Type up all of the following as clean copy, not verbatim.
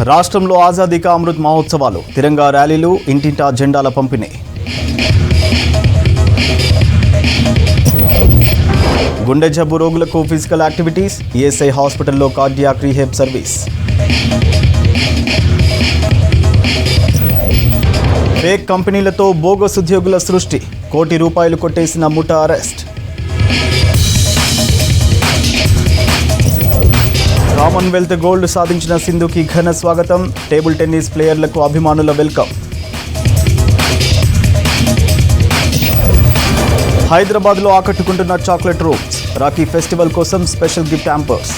రాష్ట్రంలో ఆజాదీ కా అమృత్ మహోత్సవాలు, తిరంగా ర్యాలీలు, ఇంటింటా జెండాల పంపిణీ. గుండె జబ్బు రోగులకు ఫిజికల్ యాక్టివిటీస్, ఈఎస్ఐ హాస్పిటల్లో కార్డియాక్ రీహెబ్ సర్వీస్. ఫేక్ కంపెనీలతో బోగస్ ఉద్యోగుల సృష్టి, ₹1 కోటి కొట్టేసిన ముఠా అరెస్ట్. కామన్వెల్త్ గోల్డ్ సాధించిన సింధుకి ఘన స్వాగతం, టేబుల్ టెన్నిస్ ప్లేయర్లకు అభిమానుల వెల్కమ్. హైదరాబాద్లో ఆకట్టుకుంటున్న చాక్లెట్ రూమ్స్, రాఖీ ఫెస్టివల్ కోసం స్పెషల్ గిఫ్ట్ హ్యాంపర్స్.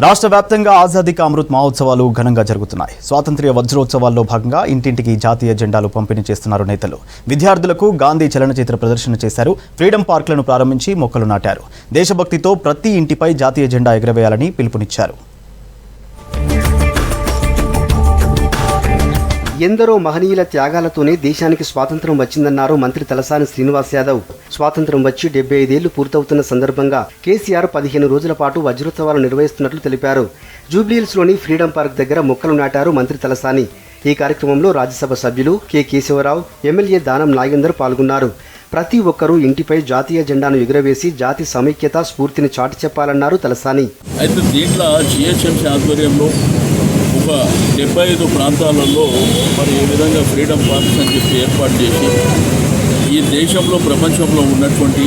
రాష్ట్ర వ్యాప్తంగా ఆజాదీ కా అమృత్ మహోత్సవాలు ఘనంగా జరుగుతున్నాయి. స్వాతంత్ర్య వజ్రోత్సవాల్లో భాగంగా ఇంటింటికి జాతీయ జెండాలు పంపిణీ చేస్తున్నారు నేతలు. విద్యార్థులకు గాంధీ చలనచిత్ర ప్రదర్శన చేశారు. ఫ్రీడమ్ పార్క్లను ప్రారంభించి మొక్కలు నాటారు. దేశభక్తితో ప్రతి ఇంటిపై జాతీయ జెండా ఎగరవేయాలని పిలుపునిచ్చారు. ఎందరో మహనీయుల త్యాగాలతోనే దేశానికి స్వాతంత్ర్యం వచ్చిందన్నారు మంత్రి తలసాని శ్రీనివాస్ యాదవ్. స్వాతంత్ర్యం వచ్చి 75 ఏళ్లు పూర్తవుతున్న సందర్భంగా కేసీఆర్ 15 రోజుల పాటు వజ్రోత్సవాలు నిర్వహిస్తున్నట్లు తెలిపారు. జూబ్లీహిల్స్లోని ఫ్రీడమ్ పార్క్ దగ్గర మొక్కలు నాటారు మంత్రి తలసాని. ఈ కార్యక్రమంలో రాజ్యసభ సభ్యులు కె కేశవరావు, ఎమ్మెల్యే దానం నాగేందర్ పాల్గొన్నారు. ప్రతి ఒక్కరూ ఇంటిపై జాతీయ జెండాను ఎగురవేసి జాతి సమైక్యత స్ఫూర్తిని చాటి చెప్పాలన్నారు తలసాని. అయితే దీంట్లో జిహెచ్ఎంసీ ఆధ్వర్యంలో ఒక 75 ప్రాంతాలలో మరి ఏ విధంగా ఫ్రీడమ్ పార్క్స్ అని చెప్పి ఏర్పాటు చేసి ఈ దేశంలో ప్రపంచంలో ఉన్నటువంటి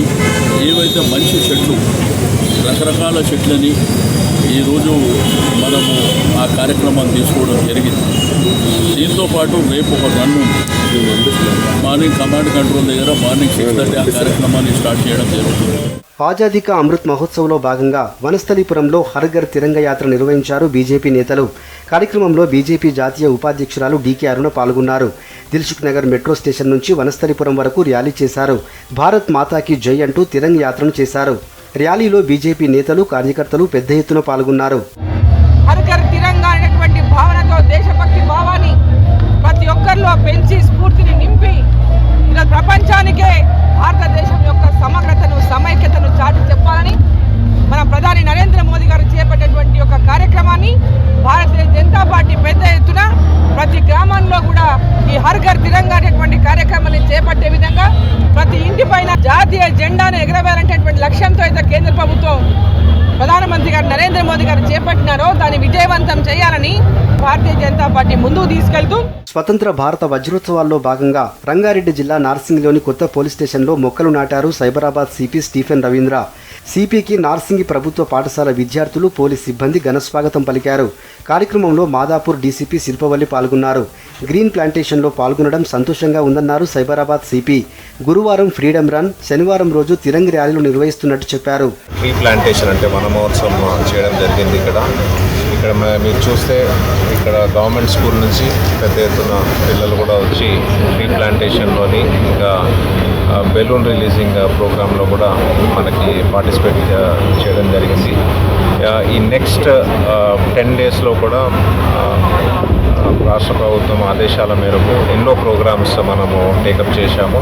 ఏవైతే మంచి చెట్లు, రకరకాల చెట్లని ఈరోజు మనము ఆ కార్యక్రమాన్ని తీసుకోవడం జరిగింది. దీంతోపాటు రేపు ఒక రన్ మార్నింగ్ కమాండ్ కంట్రోల్ దగ్గర మార్నింగ్ 6:30 ఆ కార్యక్రమాన్ని స్టార్ట్ చేయడం జరుగుతుంది. ఆజాదీ కా అమృత్ మహోత్సవ్లో భాగంగా వనస్థలిపురంలో హర్ ఘర్ తిరంగ యాత్ర నిర్వహించారు బీజేపీ నేతలు. కార్యక్రమంలో బీజేపీ జాతీయ ఉపాధ్యక్షురాలు డీకే అరుణ పాల్గొన్నారు. దిల్సుఖ్ నగర్ మెట్రో స్టేషన్ నుంచి వనస్థలిపురం వరకు ర్యాలీ చేశారు. భారత్ మాతాకి జై అంటూ తిరంగ యాత్రను చేశారు. ర్యాలీలో బీజేపీ నేతలు, కార్యకర్తలు పెద్ద ఎత్తున పాల్గొన్నారు. హర్ ఘర్ తిరంగా అనేటువంటి భావనతో దేశభక్తి భావాన్ని ప్రతి ఒక్కరిలో పెంచి స్ఫూర్తిని నింపి ఇలా ప్రపంచానికే భారతదేశం యొక్క సమగ్రతను, సమైక్యతను చాటి చెప్పాలని మన ప్రధాని నరేంద్ర మోదీ గారు చేపట్టేటువంటి ఒక కార్యక్రమాన్ని భారతీయ జనతా పార్టీ పెద్ద ఎత్తున ప్రతి గ్రామంలో కూడా ఈ హర్ ఘర్ తిరంగా అనేటువంటి కార్యక్రమాన్ని చేపట్టే విధంగా ప్రతి ఇంటి పైన జాతీయ జెండాను ఎగరవేయాలనేటువంటి లక్ష్యంతో అయితే కేంద్ర ప్రభుత్వం ప్రధానమంత్రి గారు నరేంద్ర మోదీ గారు చేపట్టినారో దాన్ని విజయవంతం చేయాలని భారతీయ జనతా పార్టీ ముందుకు తీసుకెళ్తూ స్వతంత్ర భారత వజ్రోత్సవాల్లో భాగంగా రంగారెడ్డి జిల్లా నార్సింగిలోని కొత్త పోలీస్ స్టేషన్లో మొక్కలు నాటారు సైబరాబాద్ సిపి స్టీఫెన్ రవీంద్ర. సిపికి నార్సింగి ప్రభుత్వ పాఠశాల విద్యార్థులు, పోలీస్ సిబ్బంది ఘనస్వాగతం పలికారు. కార్యక్రమంలో మాదాపూర్ డీసీపీ శిల్పవల్లి పాల్గొన్నారు. గ్రీన్ ప్లాంటేషన్లో పాల్గొనడం సంతోషంగా ఉందన్నారు సైబరాబాద్ సిపి. గురువారం ఫ్రీడమ్ రన్, శనివారం రోజు తిరంగి ర్యాలీలు నిర్వహిస్తున్నట్టు చెప్పారు. ట్రీ ప్లాంటేషన్ అంటే వన మహోత్సవం చేయడం జరిగింది. ఇక్కడ మీరు చూస్తే ఇక్కడ గవర్నమెంట్ స్కూల్ నుంచి పెద్ద ఎత్తున పిల్లలు కూడా వచ్చి ట్రీ ప్లాంటేషన్లోని ఇంకా బెలూన్ రిలీజింగ్ ప్రోగ్రాంలో కూడా మనకి పార్టిసిపేట్ చేయడం జరిగింది. ఈ నెక్స్ట్ 10 డేస్లో కూడా రాష్ట్ర ప్రభుత్వం ఆదేశాల మేరకు ఎన్నో ప్రోగ్రామ్స్ మనము టేకప్ చేశాము.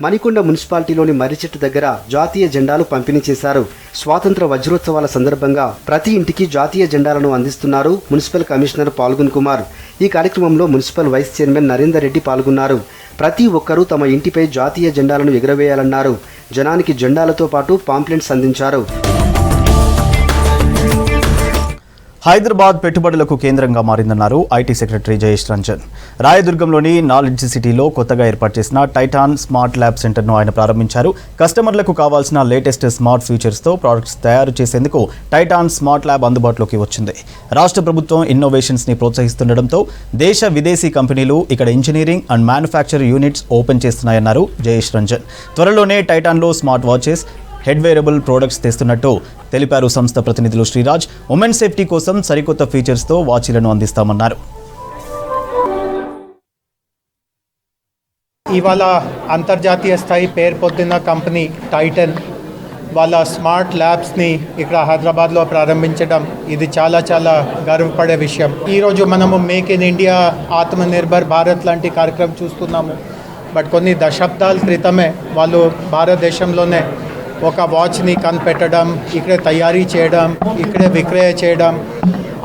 మణికొండ మున్సిపాలిటీలోని మర్రిచెట్టు దగ్గర జాతీయ జెండాలు పంపిణీ చేశారు. స్వాతంత్ర వజ్రోత్సవాల సందర్భంగా ప్రతి ఇంటికి జాతీయ జెండాలను అందిస్తున్నారు మున్సిపల్ కమిషనర్ పాల్గొన్ కుమార్. ఈ కార్యక్రమంలో municipal vice chairman Narender Reddy పాల్గొన్నారు. ప్రతి ఒక్కరూ తమ ఇంటిపై జాతీయ జెండాలను ఎగురవేయాలన్నారు. జనానికి జెండాలతో పాటు పాంప్లెంట్స్ అందించారు. హైదరాబాద్ పెట్టుబడులకు కేంద్రంగా మారిందన్నారు ఐటీ సెక్రటరీ జయేష్ రంజన్. రాయదుర్గంలోని నాలెడ్జ్ సిటీలో కొత్తగా ఏర్పాటు చేసిన టైటాన్ స్మార్ట్ ల్యాబ్ సెంటర్ను ఆయన ప్రారంభించారు. కస్టమర్లకు కావాల్సిన లేటెస్ట్ స్మార్ట్ ఫీచర్స్తో ప్రోడక్ట్స్ తయారు చేసేందుకు టైటాన్ స్మార్ట్ ల్యాబ్ అందుబాటులోకి వచ్చింది. రాష్ట్ర ప్రభుత్వం ఇన్నోవేషన్స్ని ప్రోత్సహిస్తుండటంతో దేశ విదేశీ కంపెనీలు ఇక్కడ engineering and manufacture units open చేస్తున్నాయన్నారు జయేష్ రంజన్. త్వరలోనే టైటాన్లో smart watches, head wearable products తెస్తున్నట్టు తెలిపారు సంస్థ ప్రతినిధులు శ్రీరాజ్. ఉమెన్ సేఫ్టీ కోసం సరికొత్త ఫీచర్స్తో వాచీలను అందిస్తామన్నారు. ఇవాళ అంతర్జాతీయ స్థాయి పేరు పొందిన కంపెనీ టైటన్ వాళ్ళ స్మార్ట్ ల్యాబ్స్ని ఇక్కడ హైదరాబాద్లో ప్రారంభించడం ఇది చాలా చాలా గర్వపడే విషయం. ఈరోజు మనము make in India, Atmanirbhar Bharat లాంటి కార్యక్రమం చూస్తున్నాము. బట్ కొన్ని దశాబ్దాల క్రితమే వాళ్ళు భారతదేశంలోనే ఒక వాచ్ని కనిపెట్టడం, ఇక్కడే తయారీ చేయడం, ఇక్కడే విక్రయ చేయడం,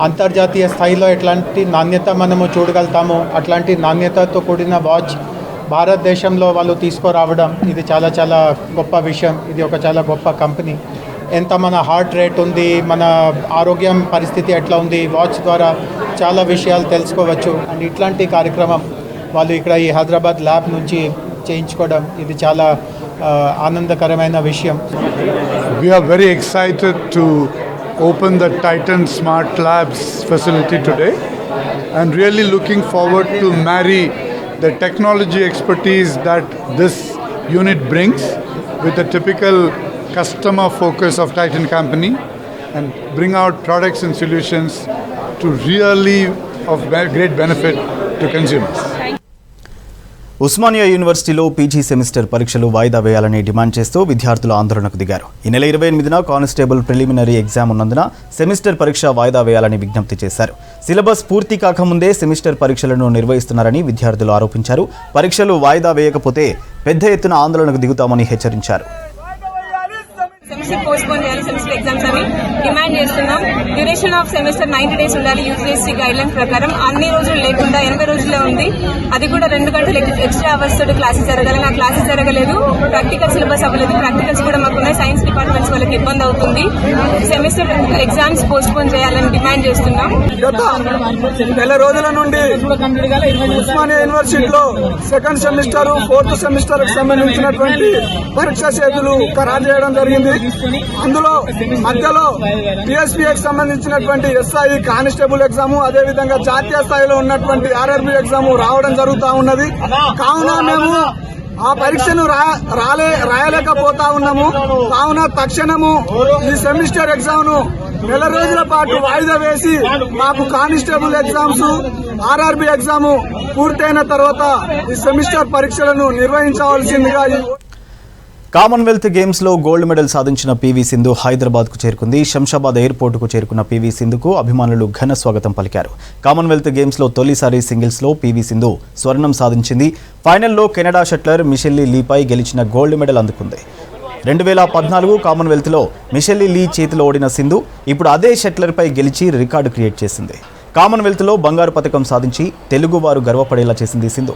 అంతర్జాతీయ స్థాయిలో ఎట్లాంటి నాణ్యత మనము చూడగలుగుతాము, అట్లాంటి నాణ్యతతో కూడిన వాచ్ భారతదేశంలో వాళ్ళు తీసుకురావడం ఇది చాలా చాలా గొప్ప విషయం. ఇది ఒక చాలా గొప్ప కంపెనీ. ఎంత మన హార్ట్ రేట్ ఉంది, మన ఆరోగ్యం పరిస్థితి ఎట్లా ఉంది, వాచ్ ద్వారా చాలా విషయాలు తెలుసుకోవచ్చు. అండ్ ఇట్లాంటి కార్యక్రమం వాళ్ళు ఇక్కడ ఈ హైదరాబాద్ ల్యాబ్ నుంచి చేయించుకోవడం ఇది చాలా ఆనందకరమైన విషయం. We are very excited to open the Titan Smart Labs facility today and really looking forward to marry the technology expertise that this unit brings with the typical customer focus of Titan company and bring out products and solutions to really of great benefit to consumers. Osmania యూనివర్సిటీలో PG semester పరీక్షలు వాయిదా వేయాలని demand చేస్తూ విద్యార్థులు ఆందోళనకు దిగారు. ఈ నెల 28న కానిస్టేబుల్ ప్రిలిమినరీ ఎగ్జామ్ ఉన్నందున సెమిస్టర్ పరీక్ష వాయిదా వేయాలని విజ్ఞప్తి చేశారు. సిలబస్ పూర్తి కాకముందే సెమిస్టర్ పరీక్షలను నిర్వహిస్తున్నారని విద్యార్థులు ఆరోపించారు. పరీక్షలు వాయిదా వేయకపోతే పెద్ద ఎత్తున ఆందోళనకు దిగుతామని హెచ్చరించారు. సెమిస్టర్ పోస్ట్పోన్ చేయాలి, సెమిస్టర్ ఎగ్జామ్స్ అని డిమాండ్ చేస్తున్నాం. డ్యూరేషన్ ఆఫ్ సెమిస్టర్ 90 days ఉండాలి యూపీఎస్సీ గైడ్లైన్స్ ప్రకారం. అన్ని రోజులు లేకుండా 80 రోజులే ఉంది. అది కూడా 2 గంటలు ఎక్స్ట్రా అవర్స్ తోటి క్లాసెస్ జరగాలి. నా క్లాసెస్ జరగలేదు, ప్రాక్టికల్ సిలబస్ అవ్వలేదు. ప్రాక్టికల్స్ కూడా మాకున్నాయి. సైన్స్ డిపార్ట్మెంట్స్ వాళ్ళకి ఇబ్బంది అవుతుంది. సెమిస్టర్ ఎగ్జామ్స్ పోస్ట్పోన్ చేయాలని డిమాండ్ చేస్తున్నాం. గత నెల రోజుల నుండి ఉస్మానియా యూనివర్సిటీలో సెకండ్ సెమిస్టర్, 4th సెమిస్టర్ కి సంబంధించినటువంటి పరీక్షా తేదీలు ఖరారు చేయడం జరిగింది. అందులో మధ్యలో టీఎస్పీకి సంబంధించినటువంటి ఎస్ఐ కానిస్టేబుల్ ఎగ్జామ్, అదేవిధంగా జాతీయ స్థాయిలో ఉన్నటువంటి ఆర్ఆర్బీ ఎగ్జామ్ రావడం జరుగుతూ ఉన్నది. కావున మేము ఆ పరీక్షను రాయలేకపోతా ఉన్నాము. కావున తక్షణము ఈ సెమిస్టర్ ఎగ్జామ్ ను నెల రోజుల పాటు వాయిదా వేసి మాకు కానిస్టేబుల్ ఎగ్జామ్స్, ఆర్ఆర్బీ ఎగ్జామ్ పూర్తయిన తర్వాత ఈ సెమిస్టర్ పరీక్షలను నిర్వహించవలసిందిగా. కామన్వెల్త్ గేమ్స్లో గోల్డ్ మెడల్ సాధించిన పీవీ సింధు హైదరాబాద్కు చేరుకుంది. శంషాబాద్ ఎయిర్పోర్టుకు చేరుకున్న పీవీ సింధుకు అభిమానులు ఘన స్వాగతం పలికారు. కామన్వెల్త్ గేమ్స్లో తొలిసారి సింగిల్స్లో పీవీ సింధు స్వర్ణం సాధించింది. ఫైనల్లో కెనడా షట్లర్ మిషెల్లీ లీపై గెలిచిన గోల్డ్ మెడల్ అందుకుంది. 2014 కామన్వెల్త్లో మిషెల్లీ లీ చేతిలో ఓడిన సింధు ఇప్పుడు అదే షట్లర్పై గెలిచి రికార్డు క్రియేట్ చేసింది. కామన్వెల్త్లో బంగారు పతకం సాధించి తెలుగువారు గర్వపడేలా చేసింది సింధు.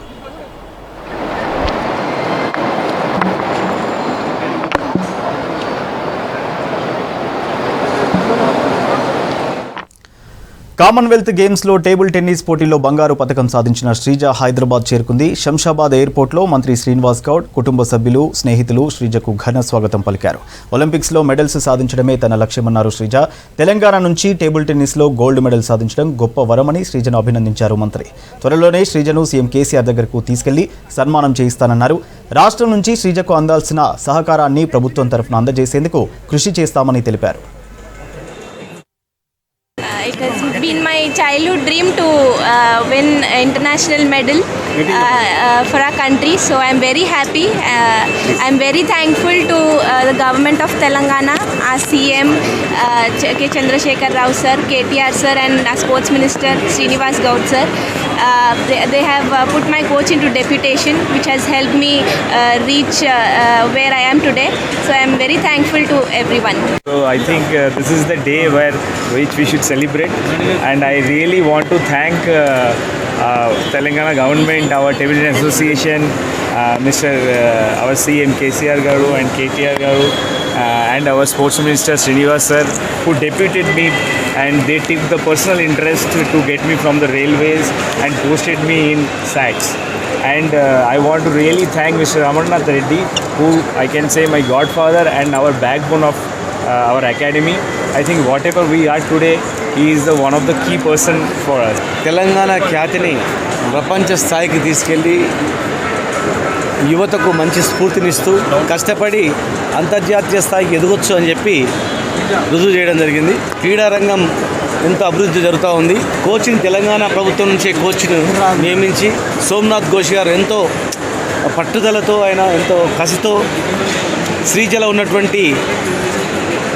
కామన్వెల్త్ గేమ్స్లో టేబుల్ టెన్నిస్ పోటీలో బంగారు పతకం సాధించిన శ్రీజ హైదరాబాద్ చేరుకుంది. శంషాబాద్ ఎయిర్పోర్ట్లో మంత్రి శ్రీనివాస్ గౌడ్, కుటుంబ సభ్యులు, స్నేహితులు శ్రీజకు ఘన స్వాగతం పలికారు. ఒలింపిక్స్లో మెడల్స్ సాధించడమే తన లక్ష్యమన్నారు శ్రీజ. తెలంగాణ నుంచి టేబుల్ టెన్నిస్లో గోల్డ్ మెడల్ సాధించడం గొప్ప వరమని శ్రీజను అభినందించారు మంత్రి. త్వరలోనే శ్రీజను సీఎం కేసీఆర్ దగ్గరకు తీసుకెళ్లి సన్మానం చేయిస్తానన్నారు. రాష్ట్రం నుంచి శ్రీజకు అందాల్సిన సహకారాన్ని ప్రభుత్వం తరఫున అందజేసేందుకు కృషి చేస్తామని తెలిపారు. It has been my childhood dream to win international medal for our country. So I am very happy. I am very thankful to the government of Telangana, our CM K. Chandrasekhar Rao sir, KTR sir, and our sports minister Srinivas Gaud sir. They have put my coach into deputation, which has helped me reach where I am today. So I am very thankful to everyone. So I think this is the day which we should celebrate, and I really want to thank Telangana government, our Table Tennis Association, Mr. Our CM KCR Garu and KTR Garu, and our sports minister Srinivas sir, who deputed me, and they took the personal interest to get me from the railways and posted me in SATS. And I want to really thank Mr. Amarnath Reddy, who I can say my godfather and our backbone of our academy. I think whatever we are today, he is the one of the key person for us. Telangana ఖ్యాతిని ప్రపంచ స్థాయికి తీసుకెళ్ళి యువతకు మంచి స్ఫూర్తినిస్తూ కష్టపడి అంతర్జాతీయ స్థాయికి ఎదగొచ్చు అని చెప్పి రుజువు చేయడం జరిగింది. క్రీడారంగం ఎంతో అభివృద్ధి జరుగుతూ ఉంది. కోచింగ్ తెలంగాణ ప్రభుత్వం నుంచే కోచ్ను నియమించి సోమనాథ్ ఘోష్ గారు ఎంతో పట్టుదలతో, ఆయన ఎంతో కసితో శ్రీజలో ఉన్నటువంటి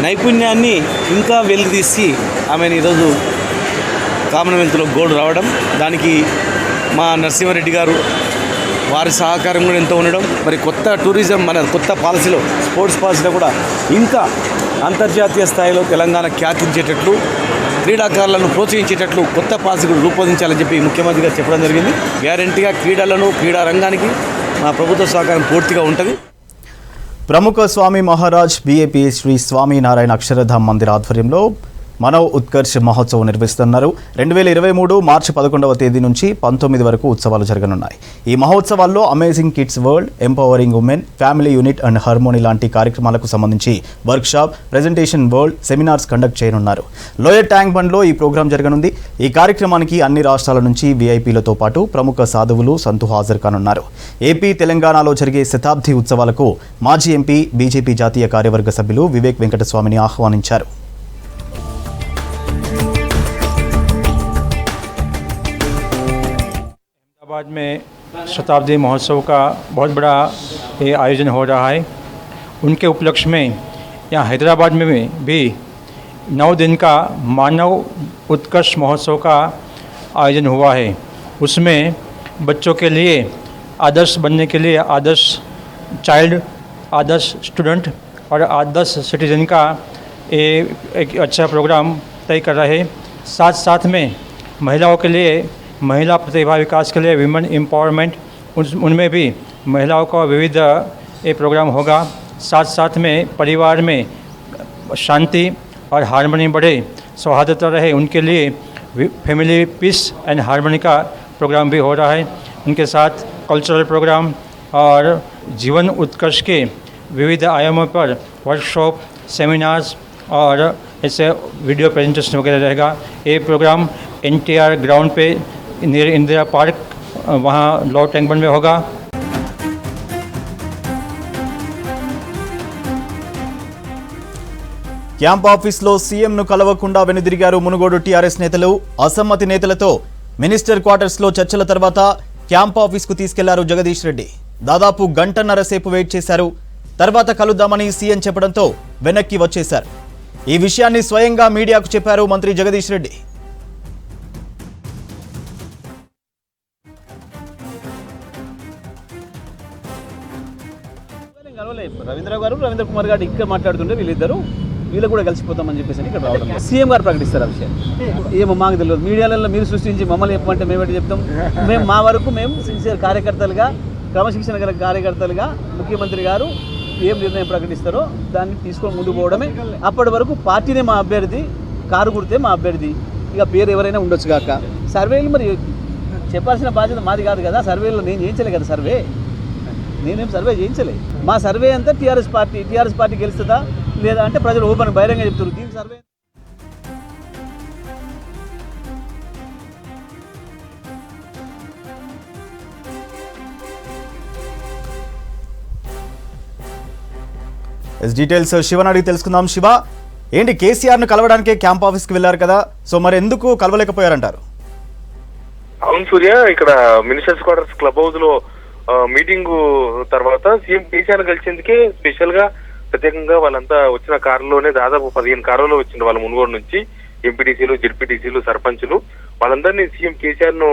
నైపుణ్యాన్ని ఇంకా వెలికితీసి ఆమెను ఈరోజు కామన్వెల్త్లో గోల్డ్ రావడం, దానికి మా నరసింహారెడ్డి గారు, వారి సహకారం కూడా ఎంతో ఉండడం, మరి కొత్త టూరిజం మన కొత్త పాలసీలో స్పోర్ట్స్ పాలసీలో కూడా ఇంకా అంతర్జాతీయ స్థాయిలో తెలంగాణ ఖ్యాతించేటట్లు క్రీడాకారులను ప్రోత్సహించేటట్లు కొత్త పాలసీ కూడా రూపొందించాలని చెప్పి ముఖ్యమంత్రి గారు చెప్పడం జరిగింది. గ్యారంటీగా క్రీడలను క్రీడా రంగానికి మా ప్రభుత్వ సహకారం పూర్తిగా ఉంటుంది. ప్రముఖ స్వామి మహారాజ్ బీఏపీ శ్రీ స్వామినారాయణ అక్షరధామ్ మందిర్ ఆధ్వర్యంలో మనవ్ ఉత్కర్ష్ మహోత్సవం నిర్వహిస్తున్నారు. 2023 మార్చి 11వ తేదీ నుంచి 19 వరకు ఉత్సవాలు జరగనున్నాయి. ఈ మహోత్సవాల్లో amazing kids world, empowering women, family unit and harmony లాంటి కార్యక్రమాలకు సంబంధించి workshop, presentation world, seminars conduct చేయనున్నారు. లోయర్ ట్యాంక్ బండ్లో ఈ ప్రోగ్రాం జరగనుంది. ఈ కార్యక్రమానికి అన్ని రాష్ట్రాల నుంచి వీఐపీలతో పాటు ప్రముఖ సాధువులు సంతు హాజరు కానున్నారు. ఏపీ, తెలంగాణలో జరిగే శతాబ్ది ఉత్సవాలకు మాజీ ఎంపీ, బీజేపీ జాతీయ కార్యవర్గ సభ్యులు వివేక్ వెంకటస్వామిని ఆహ్వానించారు. अहमदाबाद में शताब्दी महोत्सव का बहुत बड़ा ये आयोजन हो रहा है. उनके उपलक्ष्य में यहाँ हैदराबाद में भी 9 दिन का मानव उत्कर्ष महोत्सव का आयोजन हुआ है. उसमें बच्चों के लिए आदर्श बनने के लिए आदर्श चाइल्ड, आदर्श स्टूडेंट और आदर्श सिटीजन का एक अच्छा प्रोग्राम तय कर रहे हैं. साथ साथ में महिलाओं के लिए महिला प्रतिभा विकास के लिए विमेन एम्पावरमेंट, उनमें भी महिलाओं का विविध ये प्रोग्राम होगा. साथ साथ में परिवार में शांति और हार्मनी बढ़े, सौहार्दता रहे, उनके लिए फैमिली पीस एंड हार्मनी का प्रोग्राम भी हो रहा है. उनके साथ कल्चरल प्रोग्राम और जीवन उत्कर्ष के विविध आयामों पर वर्कशॉप, सेमिनार्स और ऐसे वीडियो प्रेजेंटेशन वगैरह रहेगा. ये प्रोग्राम NTR ग्राउंड पे नियर इंदिरा पार्क वहाँ लोअर टैंक बंड में होगा. క్యాంప్ ఆఫీస్లో సీఎంను కలవకుండా వెనుదిరిగారు మునుగోడు టీఆర్ఎస్ నేతలు. అసమ్మతి నేతలతో మినిస్టర్ క్వార్టర్స్లో చర్చల తర్వాత క్యాంప్ ఆఫీస్కు తీసుకెళ్లారు జగదీష్ రెడ్డి. దాదాపు గంటన్నర సేపు వెయిట్ చేశారు. తర్వాత కలుద్దామని సీఎం చెప్పడంతో వెనక్కి వచ్చేశారు. ఈ విషయాన్ని స్వయంగా మీడియాకు చెప్పారు మంత్రి జగదీష్ రెడ్డి. రవీంద్ర కుమార్ గారు ఇక్కడ మాట్లాడుతుంటే వీళ్ళు కూడా కలిసిపోతామని చెప్పేసి ఇక్కడ రావడం. సీఎం గారు ప్రకటిస్తారు ఆ విషయాన్ని. ఏమో మాకు తెలియదు. మీడియాలలో మీరు సృష్టించి మమ్మల్ని చెప్పమంటే మేమేంటి చెప్తాం. మేము మా వరకు మేము సిన్సియర్ కార్యకర్తలుగా, క్రమశిక్షణ గల కార్యకర్తలుగా ముఖ్యమంత్రి గారు ఏం నిర్ణయం ప్రకటిస్తారో దాన్ని తీసుకొని ముందుకు పోవడమే. అప్పటి వరకు పార్టీనే మా అభ్యర్థి, కారు గుర్తే మా అభ్యర్థి, ఇక పేరు ఎవరైనా ఉండొచ్చు కాక. సర్వేలు మరి చెప్పాల్సిన బాధ్యత మాది కాదు కదా. సర్వేలో నేను చేయించలే కదా సర్వే, నేనేం సర్వే చేయించలే. మా సర్వే అంతా టీఆర్ఎస్ పార్టీ గెలుస్తుందా లేదా అంటే ప్రజలు ఓపెన్ బహిరంగ చెప్తారు. దీని సర్వే డీటెయిల్స్ శివని అడిగి తెలుసుకుందాం. శివ, ఏంటి కేసీఆర్ను కలవడానికే క్యాంప్ ఆఫీస్కి వెళ్ళారు కదా, సో మరి ఎందుకు కలవలేకపోయారంటారు? అవును సూర్య, ఇక్కడ మినిస్టర్స్ క్వార్టర్స్ క్లబ్ హౌస్ లో మీటింగ్ తర్వాత సీఎం కేసీఆర్ కలిసేందుకే స్పెషల్ గా ప్రత్యేకంగా వాళ్ళంతా వచ్చిన కారులోనే దాదాపు 15 కారులో వచ్చింది వాళ్ళ మునుగోడు నుంచి. ఎంపీటీసీలు, జెడ్పీటీసీలు, సర్పంచులు వాళ్ళందరినీ సీఎం కేసీఆర్ ను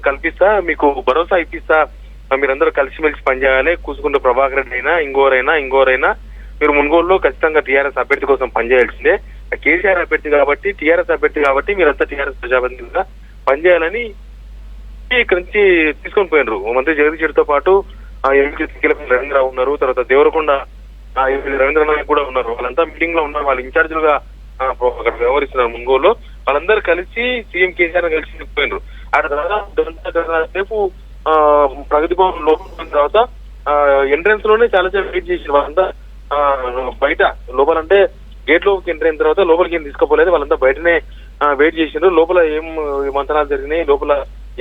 కల్పిస్తా, మీకు భరోసా ఇప్పిస్తా, మీరందరూ కలిసిమెలిసి పనిచేయాలి. కూసుకుంట ప్రభాకర్ రెడ్డి అయినా ఇంకోరైనా మీరు మునుగోడులో ఖచ్చితంగా టీఆర్ఎస్ అభ్యర్థి కోసం పనిచేయాల్సిందే. కేసీఆర్ అభ్యర్థి కాబట్టి, టీఆర్ఎస్ అభ్యర్థి కాబట్టి మీరంతా టీఆర్ఎస్ ప్రజాప్రతినిధులుగా పనిచేయాలని ఇక్కడి నుంచి తీసుకొని పోయినారు. మంత్రి జగదీష్ రెడ్డితో పాటు ఎంపీ రవీంద్రరావు ఉన్నారు, తర్వాత దేవరకొండ రవీంద్రనాథ్ కూడా ఉన్నారు. వాళ్ళంతా మీటింగ్ లో ఉన్నారు. వాళ్ళు ఇన్ఛార్జీలుగా అక్కడ వ్యవహరిస్తున్నారు మునుగోడులో. వాళ్ళందరూ కలిసి సీఎం కేసీఆర్ కలిసి పోయినారు. ఆ తర్వాత సేపు ప్రగతి భవన్ లోపల తర్వాత ఎంట్రన్స్ లోనే చాలా సేపు వెయిట్ చేసి వాళ్ళంతా బయట లోపలంటే గేట్ లోకి ఎంటర్ అయిన తర్వాత లోపలికి ఏం తీసుకోపోలేదు. వాళ్ళంతా బయటనే వెయిట్ చేసిండ్రు. లోపల ఏం మంత్రాలు జరిగినాయి, లోపల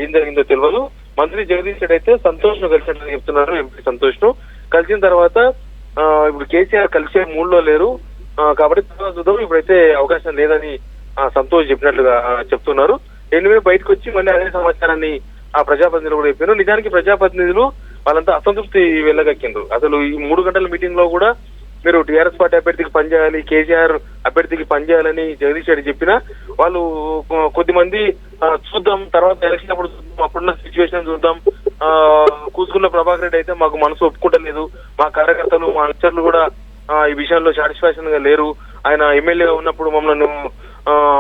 ఏం జరిగిందో తెలియదు. మంత్రి జగదీష్ రెడ్డి అయితే సంతోష్ ను కలిసినట్టు చెప్తున్నారు. ఎంపీ సంతోష్ ను కలిసిన తర్వాత ఇప్పుడు కేసీఆర్ కలిసే మూడ్లో లేరు కాబట్టి చూద్దాం, ఇప్పుడైతే అవకాశం లేదని సంతోష్ చెప్పినట్లుగా చెప్తున్నారు. ఎనివే బయటకు వచ్చి మళ్ళీ అదే సమాచారాన్ని ఆ ప్రజాప్రతినిధులు కూడా చెప్పారు. నిజానికి ప్రజాప్రతినిధులు వాళ్ళంతా అసంతృప్తి వెళ్ళగక్కిండ్రు. అసలు ఈ 3 గంటల మీటింగ్ లో కూడా మీరు టీఆర్ఎస్ పార్టీ అభ్యర్థికి పనిచేయాలి, కేసీఆర్ అభ్యర్థికి పనిచేయాలని జగదీష్ రెడ్డి చెప్పినా వాళ్ళు కొద్దిమంది చూద్దాం, తర్వాత ఎలక్షన్ అప్పుడు చూద్దాం, అప్పుడున్న సిచ్యువేషన్ చూద్దాం, కూసుకున్న ప్రభాకర్ రెడ్డి అయితే మాకు మనసు ఒప్పుకుంటలేదు, మా కార్యకర్తలు మా అనుచరులు కూడా ఈ విషయంలో సాటిస్ఫాక్షన్ గా లేరు, ఆయన ఎమ్మెల్యేగా ఉన్నప్పుడు మమ్మల్ని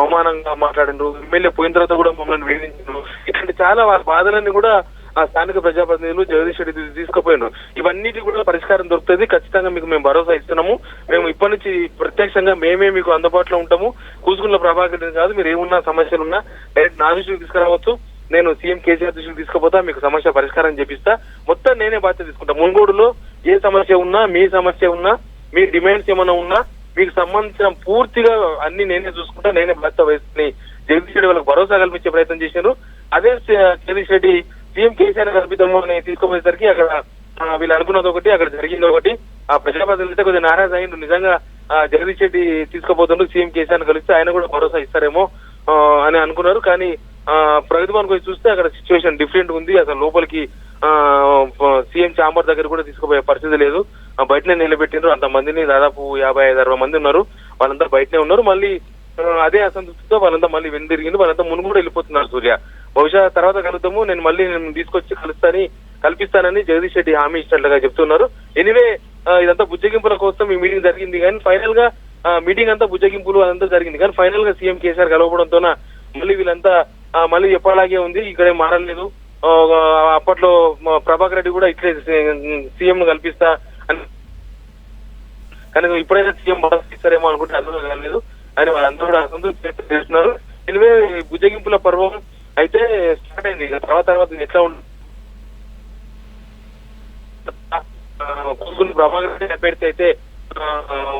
అవమానంగా మాట్లాడినారు, ఎమ్మెల్యే పోయిన తర్వాత కూడా మమ్మల్ని వేధించారు, ఇట్లాంటి చాలా వాళ్ళ బాధలన్నీ కూడా ఆ స్థానిక ప్రజాప్రతినిధులు జగదీష్ రెడ్డి తీసుకుపోయినారు. ఇవన్నిటి కూడా పరిష్కారం దొరుకుతుంది, ఖచ్చితంగా మీకు మేము భరోసా ఇస్తున్నాము. మేము ఇప్పటి నుంచి ప్రత్యక్షంగా మేమే మీకు అందుబాటులో ఉంటాము. కూసుకున్న ప్రభాకర్ రెడ్డి కాదు, మీరు ఏమున్నా సమస్యలున్నా డైరెక్ట్ నా దృష్టికి తీసుకురావచ్చు, నేను సీఎం కేసీఆర్ దృష్టికి తీసుకుపోతా, మీకు సమస్య పరిష్కారం చేపిస్తా, మొత్తం నేనే బాధ్యత తీసుకుంటా. మున్గోడులో ఏ సమస్య ఉన్నా, మీ సమస్య ఉన్నా, మీ డిమాండ్స్ ఏమైనా ఉన్నా, మీకు సంబంధించిన పూర్తిగా అన్ని నేనే చూసుకుంటా, నేనే బాధ్యత వహిస్తుని జగదీష్ రెడ్డి వాళ్ళకి భరోసా కల్పించే ప్రయత్నం చేశారు. అదే జగదీష్ రెడ్డి సీఎం కేసీఆర్ కల్పిద్దాము అని తీసుకుపోయేసరికి అక్కడ వీళ్ళు అనుకున్నది ఒకటి, అక్కడ జరిగింది ఒకటి. ఆ ప్రజాప్రతినిధులు అయితే కొద్దిగా నారాజ్ అయ్యిండు. నిజంగా జగదీష్ రెడ్డి తీసుకుపోతుండ్రు, సీఎం కేసీఆర్ కలిస్తే ఆయన కూడా భరోసా ఇస్తారేమో అని అనుకున్నారు. కానీ ప్రగతి భవన్ వచ్చి చూస్తే అక్కడ సిచ్యువేషన్ డిఫరెంట్ ఉంది. అసలు లోపలికి సీఎం ఛాంబర్ దగ్గర కూడా తీసుకుపోయే పరిస్థితి లేదు, బయటనే నిలబెట్టినారు. అంతమందిని దాదాపు 55-60 మంది ఉన్నారు, వాళ్ళంతా బయటనే ఉన్నారు. మళ్ళీ అదే అసంతృప్తితో వాళ్ళంతా మళ్ళీ వెనుదిరిగింది, వాళ్ళంతా మును కూడా వెళ్ళిపోతున్నారు. సూర్య బహుశా తర్వాత కలుద్దాము, నేను మళ్ళీ తీసుకొచ్చి కల్పిస్తానని జగదీష్ రెడ్డి హామీ ఇచ్చినట్లుగా చెప్తున్నారు. ఎనివే ఇదంతా బుజ్జగింపుల కోసం ఈ మీటింగ్ జరిగింది, కానీ ఫైనల్ గా మీటింగ్ అంతా బుజ్జగింపులు అదంతా జరిగింది. కానీ ఫైనల్ గా సీఎం కేసీఆర్ కలవడంతో మళ్ళీ వీళ్ళంతా మళ్ళీ ఎప్పటిలాగే ఉంది, ఇక్కడే మారలేదు. అప్పట్లో ప్రభాకర్ రెడ్డి కూడా ఇట్లే సీఎం కల్పిస్తా అని, కానీ ఇప్పుడైతే సీఎం భరోసా ఇస్తారేమో అనుకుంటే అందులో కలలేదు అని వాళ్ళందరూ కూడా అసంతృప్తి చేస్తున్నారు. ఎనివే బుజ్జగింపుల పర్వం అయితే స్టార్ట్ అయింది. తర్వాత ఎట్లా ఉంటుంది కూసుకుని ప్రభాకర్ రెడ్డి అభ్యర్థి అయితే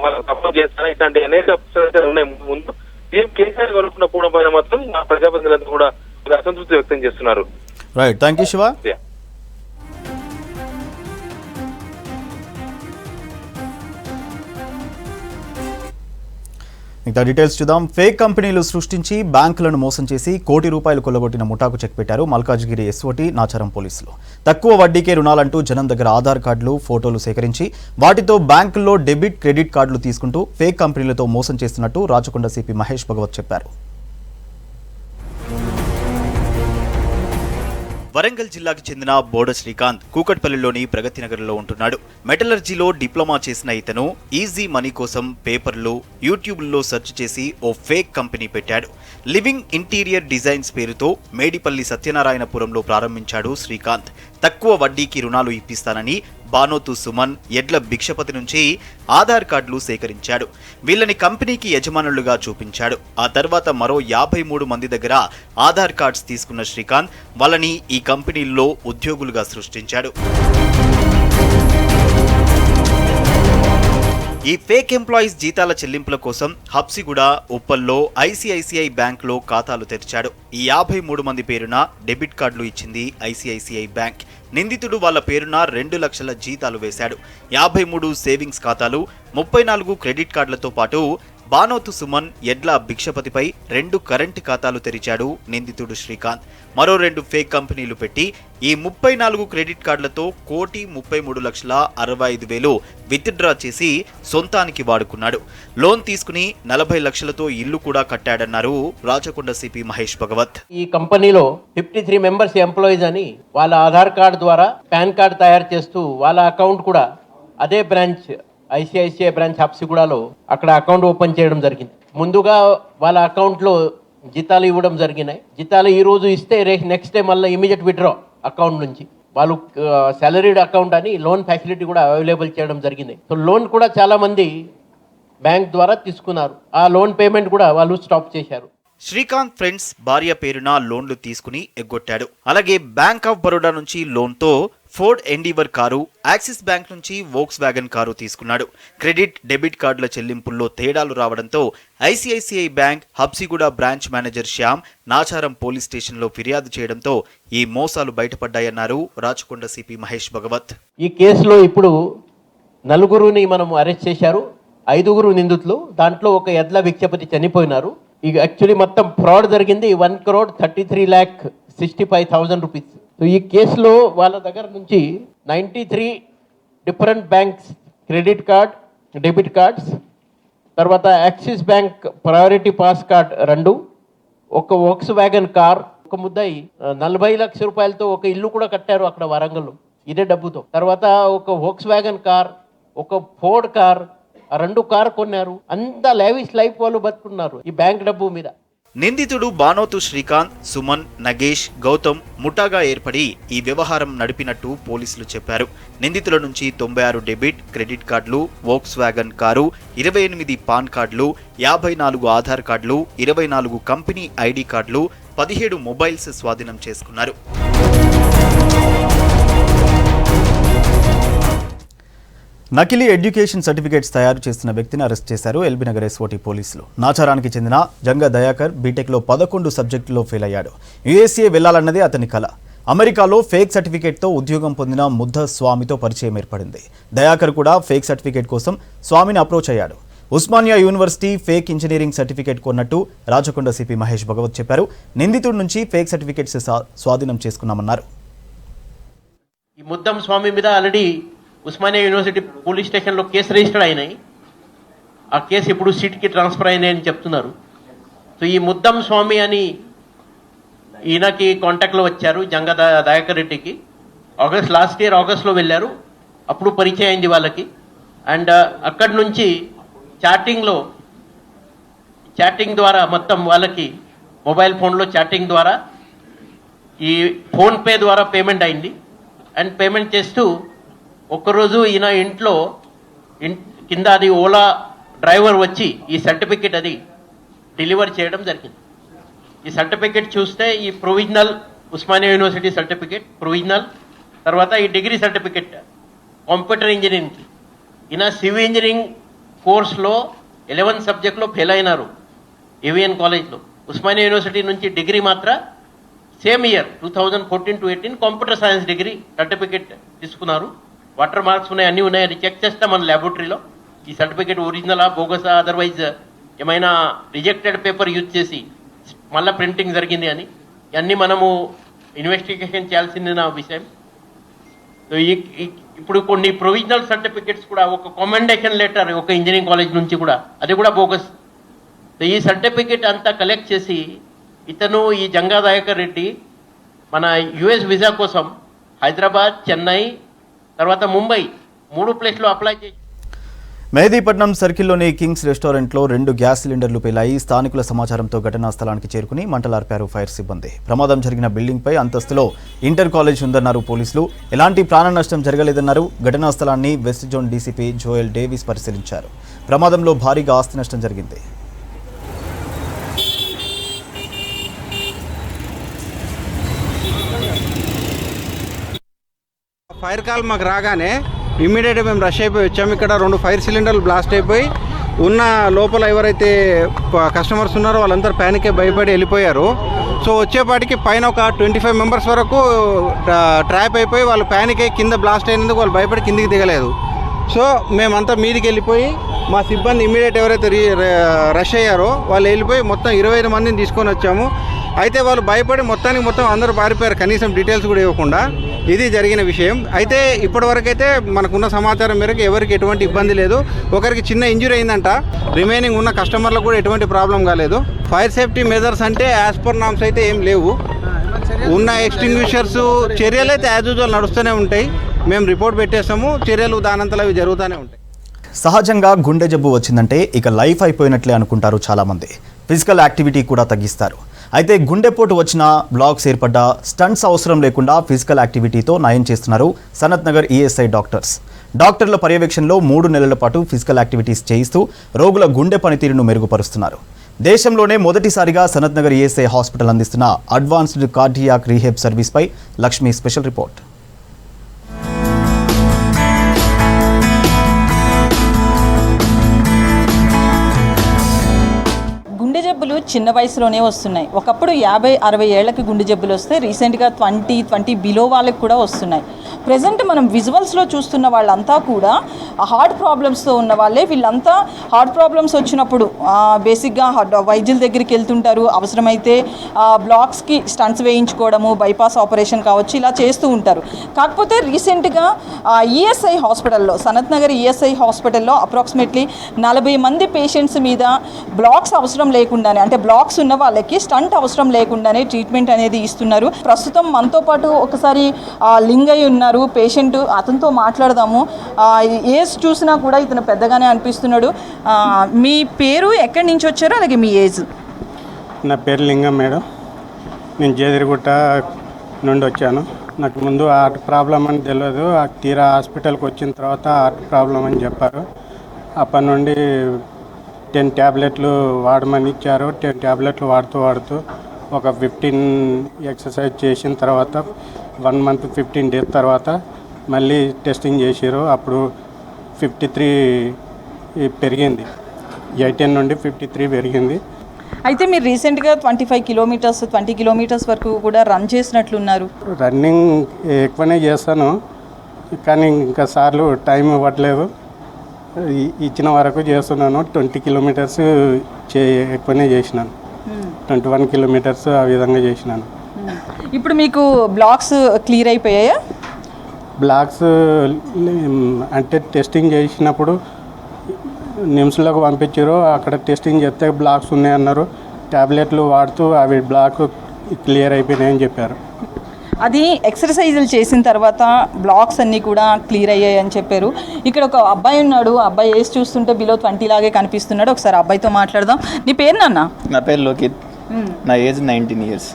వాళ్ళకి సపోర్ట్ చేస్తారా, ఇట్లాంటి అనేక అంశాలు ఉన్నాయి. ముందు సీఎం కేసీఆర్ కలుపుకున్న పోవడం పైన మాత్రం ప్రజాప్రతినిధులంతా కూడా అసంతృప్తి వ్యక్తం చేస్తున్నారు. Right, thank you Shiva. ఇంకా డీటెయిల్స్ చూద్దాం. ఫేక్ కంపెనీలు సృష్టించి బ్యాంకులను మోసం చేసి ₹1 కోటి కొల్లగొట్టిన ముఠాకు చెక్ పెట్టారు మల్కాజ్గిరి ఎస్ఓటి నాచారం పోలీసులు. తక్కువ వడ్డీకే రుణాలంటూ జనం దగ్గర ఆధార్ కార్డులు, ఫోటోలు సేకరించి వాటితో బ్యాంకుల్లో డెబిట్, క్రెడిట్ కార్డులు తీసుకుంటూ ఫేక్ కంపెనీలతో మోసం చేస్తున్నట్టు రాచకొండ సిపి మహేష్ భగవత్ చెప్పారు. వరంగల్ జిల్లాకు చెందిన బోడ శ్రీకాంత్ కూకట్పల్లిలోని ప్రగతి నగర్లో ఉంటున్నాడు. మెటలర్జీలో డిప్లొమా చేసిన ఇతను ఈజీ మనీ కోసం పేపర్లు, యూట్యూబ్లో సెర్చ్ చేసి ఓ ఫేక్ కంపెనీ పెట్టాడు. లివింగ్ ఇంటీరియర్ డిజైన్స్ పేరుతో మేడిపల్లి సత్యనారాయణపురంలో ప్రారంభించాడు శ్రీకాంత్. తక్కువ వడ్డీకి రుణాలు ఇప్పిస్తానని బానోతు సుమన్, ఎడ్ల భిక్షపతి నుంచి ఆధార్ కార్డులు సేకరించాడు. వీళ్ళని కంపెనీకి యజమానులుగా చూపించాడు. ఆ తర్వాత మరో 53 మంది దగ్గర ఆధార్ కార్డ్స్ తీసుకున్న శ్రీకాంత్ వాళ్ళని ఈ కంపెనీల్లో ఉద్యోగులుగా సృష్టించాడు. ఈ ఫేక్ ఎంప్లాయీస్ జీతాల చెల్లింపుల కోసం హబ్సిగూడ, ఉప్పల్లో ఐసిఐసిఐ బ్యాంకులో ఖాతాలు తెరిచాడు. ఈ 53 మంది పేరున డెబిట్ కార్డులు ఇచ్చింది ఐసిఐసిఐ బ్యాంక్. నిందితుడు వాళ్ళ పేరున 2 లక్షల జీతాలు వేశాడు. 53 సేవింగ్స్ ఖాతాలు, 34 క్రెడిట్ కార్డులతో పాటు బానోతు సుమన్, ఎడ్ల భిక్షపతిపై 2 కరెంటు ఖాతాలు తెరిచాడు నిందితుడు శ్రీకాంత్. మరో 2 ఫేక్ కంపెనీలు పెట్టి ఈ 34 క్రెడిట్ కార్డులతో ₹1,63,65,000 విత్డ్రా చేసి సొంతానికి వాడుకున్నాడు. లోన్ తీసుకుని 40 లక్షలతో ఇల్లు కూడా కట్టాడన్నారు రాచకొండ సిపి మహేష్ భగవత్. ఈ కంపెనీలో 53 మెంబర్స్ ఎంప్లాయీస్ అని వాళ్ళ ఆధార్ కార్డు ద్వారా పాన్ కార్డు తయారు చేస్తూ వాళ్ళ అకౌంట్ కూడా అదే బ్రాంచ్ ఐసిఐసిఐ బ్రాంచ్ హబ్సిగూడలో అక్కడ అకౌంట్ ఓపెన్ చేయడం జరిగింది. ముందుగా వాళ్ళ అకౌంట్లో జీతాలు ఇవ్వడం జరిగినాయి. జీతాలు ఈ రోజు ఇస్తే నెక్స్ట్ డే మళ్ళీ ఇమీడియట్ విత్డ్రా అకౌంట్ నుంచి. వాళ్ళు సాలరీడ్ అకౌంట్ అని లోన్ ఫెసిలిటీ కూడా అవైలబుల్ చేయడం జరిగింది. సో లోన్ కూడా చాలా మంది బ్యాంక్ ద్వారా తీసుకున్నారు. ఆ లోన్ పేమెంట్ కూడా వాళ్ళు స్టాప్ చేశారు. శ్రీకాంత్ ఫ్రెండ్స్ భార్య పేరున లోన్లు తీసుకుని ఎగ్గొట్టాడు. అలాగే బ్యాంక్ ఆఫ్ బరోడా నుంచి లోన్తో Ford Endeavour car, Axis bank నుంచి వోక్స్ వ్యాగన్ కారు తీసుకున్నాడు. క్రెడిట్, డెబిట్ కార్డుల చెల్లింపుల్లో తేడాలు రావడంతో ICICI bank Habsiguda branch manager Shyam Nacharam police స్టేషన్లో ఫిర్యాదు చేయడంతో ఈ మోసాలు బయటపడ్డాయన్నారు రాచకొండ సిపి మహేష్ భగవత్. ఈ కేసులో ఇప్పుడు 4 మనం అరెస్ట్ చేశారు. 5 నిందితులు, దాంట్లో ఒక ఎడ్ల భిక్షపతి చనిపోయినారు. ఇక యాక్చువల్లీ మొత్తం ఫ్రాడ్ జరిగింది ₹1,33,65,000. సో ఈ కేసులో వాళ్ళ దగ్గర నుంచి 93 different banks credit card, debit cards, తర్వాత Axis bank priority pass card 2, ఒక వోక్స్ వ్యాగన్ కార్, ఒక ముద్దాయి 40 లక్షల రూపాయలతో ఒక ఇల్లు కూడా కట్టారు అక్కడ వరంగల్లో ఇదే డబ్బుతో. తర్వాత ఒక వోక్స్ వ్యాగన్ కార్, ఒక ఫోర్డ్ కార్, 2 కార్ కొన్నారు. అంతా లావిష్ లైఫ్ వాళ్ళు బతుకున్నారు ఈ బ్యాంక్ డబ్బు మీద. నిందితుడు బానోతు శ్రీకాంత్, సుమన్, నగేష్, గౌతమ్ ముఠాగా ఏర్పడి ఈ వ్యవహారం నడిపినట్టు పోలీసులు చెప్పారు. నిందితుల నుంచి 96 డెబిట్, క్రెడిట్ కార్డులు, వోక్స్ వ్యాగన్ కారు, 28 పాన్ కార్డులు, 54 ఆధార్ కార్డులు, 24 కంపెనీ ఐడి కార్డులు, 17 మొబైల్స్ స్వాధీనం చేసుకున్నారు. నకిలీ ఎడ్యుకేషన్ సర్టిఫికేట్స్ తయారు చేస్తున్న వ్యక్తిని అరెస్ట్ చేశారు ఎల్బీనగర్ ఎస్ఓటీ పోలీసులు. నాచారానికి చెందిన జంగ దయాకర్ బీటెక్లో 11 సబ్జెక్టుల్లో ఫెయిల్ అయ్యాడు. యుఎస్ఏ వెళ్లాలన్నదే అతని కల. అమెరికాలో ఫేక్ సర్టిఫికేట్తో ఉద్యోగం పొందిన ముద్ద స్వామితో పరిచయం ఏర్పడింది. దయాకర్ కూడా ఫేక్ సర్టిఫికేట్ కోసం స్వామిని అప్రోచ్ అయ్యాడు. Osmania university fake engineering certificate కొన్నట్టు రాచకొండ సిపి మహేష్ భగవత్ చెప్పారు. నిందితుడి నుంచి ఫేక్ సర్టిఫికేట్స్ స్వాధీనం చేసుకున్నామన్నారు. ఈ ముద్దం స్వామి మీద ఆల్రెడీ ఉస్మానియా యూనివర్సిటీ పోలీస్ స్టేషన్లో కేసు రిజిస్టర్ అయినాయి. ఆ కేసు ఇప్పుడు సిట్కి ట్రాన్స్ఫర్ అయినాయి అని చెప్తున్నారు. సో ఈ ముద్దం స్వామి అని ఈయనకి కాంటాక్ట్లో వచ్చారు జంగ దయాకర్ రెడ్డికి. లాస్ట్ ఇయర్ ఆగస్ట్లో వెళ్ళారు. అప్పుడు పరిచయం అయింది వాళ్ళకి. అండ్ అక్కడి నుంచి చాటింగ్ ద్వారా మొత్తం వాళ్ళకి మొబైల్ ఫోన్లో చాటింగ్ ద్వారా ఈ ఫోన్పే ద్వారా పేమెంట్ అయింది. అండ్ పేమెంట్ చేస్తూ ఒక్కరోజు ఈయన ఇంట్లో కింద అది ఓలా డ్రైవర్ వచ్చి ఈ సర్టిఫికెట్ అది డెలివర్ చేయడం జరిగింది. ఈ సర్టిఫికెట్ చూస్తే ఈ provisional Osmania university certificate provisional, తర్వాత ఈ డిగ్రీ సర్టిఫికెట్ కంప్యూటర్ ఇంజనీరింగ్కి. ఈయన సివిల్ ఇంజనీరింగ్ కోర్స్లో 11 సబ్జెక్ట్లో ఫెయిల్ అయినారు ఏవిఎన్ కాలేజ్లో. ఉస్మానియా యూనివర్సిటీ నుంచి డిగ్రీ మాత్రం same year 2014 to 18 computer science degree certificate తీసుకున్నారు. వాటర్ మార్క్స్ ఉన్నాయి, అన్నీ ఉన్నాయి. అది చెక్ చేస్తాం మన ల్యాబొరేటరీలో. ఈ సర్టిఫికేట్ ఒరిజినలా బోగసా అదర్వైజ్ ఏమైనా రిజెక్టెడ్ పేపర్ యూజ్ చేసి మళ్ళీ ప్రింటింగ్ జరిగింది అని ఇవన్నీ మనము ఇన్వెస్టిగేషన్ చేయాల్సిన విషయం. ఇప్పుడు కొన్ని ప్రొవిజనల్ సర్టిఫికేట్స్ కూడా ఒక కమెండేషన్ లెటర్ ఒక ఇంజనీరింగ్ కాలేజ్ నుంచి కూడా అది కూడా బోగస్. ఈ సర్టిఫికేట్ అంతా కలెక్ట్ చేసి ఇతను ఈ జంగా దయాకర్ రెడ్డి మన యుఎస్ వీసా కోసం హైదరాబాద్, చెన్నై, తర్వాత ముంబై 3 ప్లేస్లో అప్లై చేసి మెహదీపట్నం సర్కిల్లోని కింగ్స్ రెస్టారెంట్లో 2 గ్యాస్ సిలిండర్లు పేలాయి. స్థానికుల సమాచారంతో ఘటనా స్థలానికి చేరుకుని మంటలార్పారు ఫైర్ సిబ్బంది. ప్రమాదం జరిగిన బిల్డింగ్పై అంతస్తులో ఇంటర్ కాలేజ్ ఉందన్నారు పోలీసులు. ఎలాంటి ప్రాణ నష్టం జరగలేదన్నారు. ఘటనా స్థలాన్ని west zone DCP Joel Davis పరిశీలించారు. ప్రమాదంలో భారీగా ఆస్తి నష్టం జరిగింది. ఫైర్ కాల్ మాకు రాగానే ఇమ్మీడియట్గా మేము రష్ అయిపోయి వచ్చాము. ఇక్కడ 2 ఫైర్ సిలిండర్లు బ్లాస్ట్ అయిపోయి ఉన్న లోపల ఎవరైతే కస్టమర్స్ ఉన్నారో వాళ్ళందరూ ప్యానిక్ అయి భయపడి వెళ్ళిపోయారు. సో వచ్చేపాటికి పైన ఒక 25 మెంబర్స్ వరకు ట్రాప్ అయిపోయి వాళ్ళు ప్యానిక్ అయ్యి కింద బ్లాస్ట్ అయినందుకు వాళ్ళు భయపడి కిందికి దిగలేదు. సో మేమంతా మీదికి వెళ్ళిపోయి మా సిబ్బంది ఇమ్మీడియట్ ఎవరైతే రష్ అయ్యారో వాళ్ళు వెళ్ళిపోయి మొత్తం 25 మందిని తీసుకొని వచ్చాము. అయితే వాళ్ళు భయపడి మొత్తం అందరూ పారిపోయారు, కనీసం డీటెయిల్స్ కూడా ఇవ్వకుండా. ఇది జరిగిన విషయం. అయితే ఇప్పటివరకైతే మనకున్న సమాచారం మేరకు ఎవరికి ఎటువంటి ఇబ్బంది లేదు. ఒకరికి చిన్న ఇంజురీ అయిందంట. రిమైనింగ్ ఉన్న కస్టమర్లకు కూడా ఎటువంటి ప్రాబ్లం కాలేదు. ఫైర్ సేఫ్టీ మెజర్స్ అంటే యాజ్ పర్ నామ్స్ అయితే ఏం లేవు. ఉన్న ఎక్స్టింగ్విషర్స్ చర్యలు అయితే యాజ్ యూజువల్ నడుస్తూనే ఉంటాయి. మేము రిపోర్ట్ పెట్టేస్తాము, చర్యలు దానంతలో అవి జరుగుతూనే ఉంటాయి. సహజంగా గుండె జబ్బు వచ్చిందంటే ఇక లైఫ్ అయిపోయినట్లే అనుకుంటారు చాలామంది. ఫిజికల్ యాక్టివిటీ కూడా తగ్గిస్తారు. అయితే గుండెపోటు వచ్చిన బ్లాక్స్ ఏర్పడ్డ స్టంట్స్ అవసరం లేకుండా ఫిజికల్ యాక్టివిటీతో నయం చేస్తున్నారు సనత్ నగర్ ఈఎస్ఐ డాక్టర్స్. డాక్టర్ల పర్యవేక్షణలో 3 నెలల పాటు ఫిజికల్ యాక్టివిటీస్ చేయిస్తూ రోగుల గుండె పనితీరును మెరుగుపరుస్తున్నారు. దేశంలోనే మొదటిసారిగా సనత్ నగర్ ఈఎస్ఐ హాస్పిటల్ అందిస్తున్న అడ్వాన్స్డ్ కార్డియాక్ రీహెబ్ సర్వీస్పై లక్ష్మి స్పెషల్ రిపోర్ట్. జబ్బులు చిన్న వయసులోనే వస్తున్నాయి. ఒకప్పుడు 50-60 ఏళ్లకి గుండె జబ్బులు వస్తే రీసెంట్గా 20 బిలో వాళ్ళకి కూడా వస్తున్నాయి. ప్రజెంట్ మనం విజువల్స్లో చూస్తున్న వాళ్ళంతా కూడా హార్ట్ ప్రాబ్లమ్స్తో ఉన్న వాళ్ళే. వీళ్ళంతా హార్ట్ ప్రాబ్లమ్స్ వచ్చినప్పుడు బేసిక్గా వైద్యుల దగ్గరికి వెళ్తుంటారు. అవసరమైతే బ్లాక్స్కి స్టంట్స్ వేయించుకోవడము, బైపాస్ ఆపరేషన్ కావచ్చు, ఇలా చేస్తూ ఉంటారు. కాకపోతే రీసెంట్గా ఈఎస్ఐ హాస్పిటల్లో, సనత్ నగర్ ఈఎస్ఐ హాస్పిటల్లో అప్రాక్సిమేట్లీ 40 మంది పేషెంట్స్ మీద బ్లాక్స్ అవసరం లేకుండానే, అంటే బ్లాక్స్ ఉన్న వాళ్ళకి స్టంట్ అవసరం లేకుండానే ట్రీట్మెంట్ అనేది ఇస్తున్నారు. ప్రస్తుతం మనతో పాటు ఒకసారి లింగయ్య ఉన్నారు పేషెంట్, అతనితో మాట్లాడదాము. ఏజ్ చూసినా కూడా ఇతను పెద్దగానే అనిపిస్తున్నాడు. మీ పేరు, ఎక్కడి నుంచి వచ్చారో, అలాగే మీ ఏజ్? నా పేరు లింగం మేడం. నేను జేదిరిగుట్ట నుండి వచ్చాను. నాకు ముందు హార్ట్ ప్రాబ్లం అని తెలియదు. తీరా హాస్పిటల్కి వచ్చిన తర్వాత హార్ట్ ప్రాబ్లం అని చెప్పారు. అప్పటి నుండి 10 ట్యాబ్లెట్లు వాడమని ఇచ్చారు. 10 ట్యాబ్లెట్లు వాడుతూ ఒక 15 ఎక్సర్సైజ్ చేసిన తర్వాత 1 మంత్ 15 డేస్ తర్వాత మళ్ళీ టెస్టింగ్ చేసారు. అప్పుడు 53 పెరిగింది. 18 నుండి 53 పెరిగింది. అయితే మీరు రీసెంట్గా 25 కిలోమీటర్స్ 20 కిలోమీటర్స్ వరకు కూడా రన్ చేసినట్లున్నారు. రన్నింగ్ ఎక్కువనే చేస్తాను, కానీ ఇంకా సార్లు టైం ఇవ్వట్లేదు. ఇచ్చిన వరకు చేస్తున్నాను. 20 కిలోమీటర్స్ ఎక్కువనే చేసినాను. 21 కిలోమీటర్స్ ఆ విధంగా చేసినాను. ఇప్పుడు మీకు బ్లాక్స్ క్లియర్ అయిపోయాయా? బ్లాక్స్ అంటే టెస్టింగ్ చేసినప్పుడు నిమ్స్లోకి పంపించారు. అక్కడ టెస్టింగ్ చేస్తే బ్లాక్స్ ఉన్నాయన్నారు. ట్యాబ్లెట్లు వాడుతూ అవి బ్లాక్ క్లియర్ అయిపోయినాయని చెప్పారు. అది ఎక్సర్సైజులు చేసిన తర్వాత బ్లాక్స్ అన్నీ కూడా క్లియర్ అయ్యాయి అని చెప్పారు. ఇక్కడ ఒక అబ్బాయి ఉన్నాడు. అబ్బాయి ఏజ్ చూస్తుంటే బిలో 20 లాగే కనిపిస్తున్నాడు. ఒకసారి అబ్బాయితో మాట్లాడదాం. నీ పేరు నాన్న? నా పేరు లోకిత్. నా ఏజ్ 19 ఇయర్స్.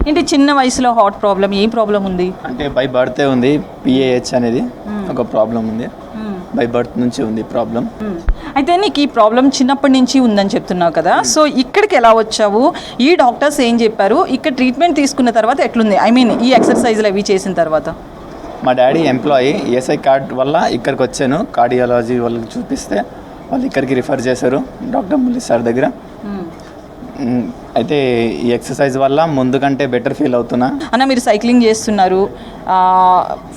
ఏంటి చిన్న వయసులో హార్ట్ ప్రాబ్లం? ఏం ప్రాబ్లం ఉంది? అంటే బై బర్త్ ఉంది. PAH అనేది ఒక ప్రాబ్లం ఉంది. బై బర్త్ నుంచి ఉంది ప్రాబ్లం. అయితే నీకు ఈ ప్రాబ్లం చిన్నప్పటి నుంచి ఉందని చెప్తున్నావు కదా, సో ఇక్కడికి ఎలా వచ్చావు? ఈ డాక్టర్స్ ఏం చెప్పారు? ఇక్కడ ట్రీట్మెంట్ తీసుకున్న తర్వాత ఎట్లుంది? ఐ మీన్ ఈ ఎక్సర్సైజ్లు అవి చేసిన తర్వాత. మా డాడీ ఎంప్లాయీ. ESI కార్డ్ వల్ల ఇక్కడికి వచ్చాను. కార్డియాలజీ వాళ్ళకి చూపిస్తే వాళ్ళు ఇక్కడికి రిఫర్ చేశారు డాక్టర్ మురళి సార్ దగ్గర. అయితే ఈ ఎక్సర్సైజ్ వల్ల ముందు కంటే బెటర్ ఫీల్ అవుతున్నా. అన్న, మీరు సైక్లింగ్ చేస్తున్నారు.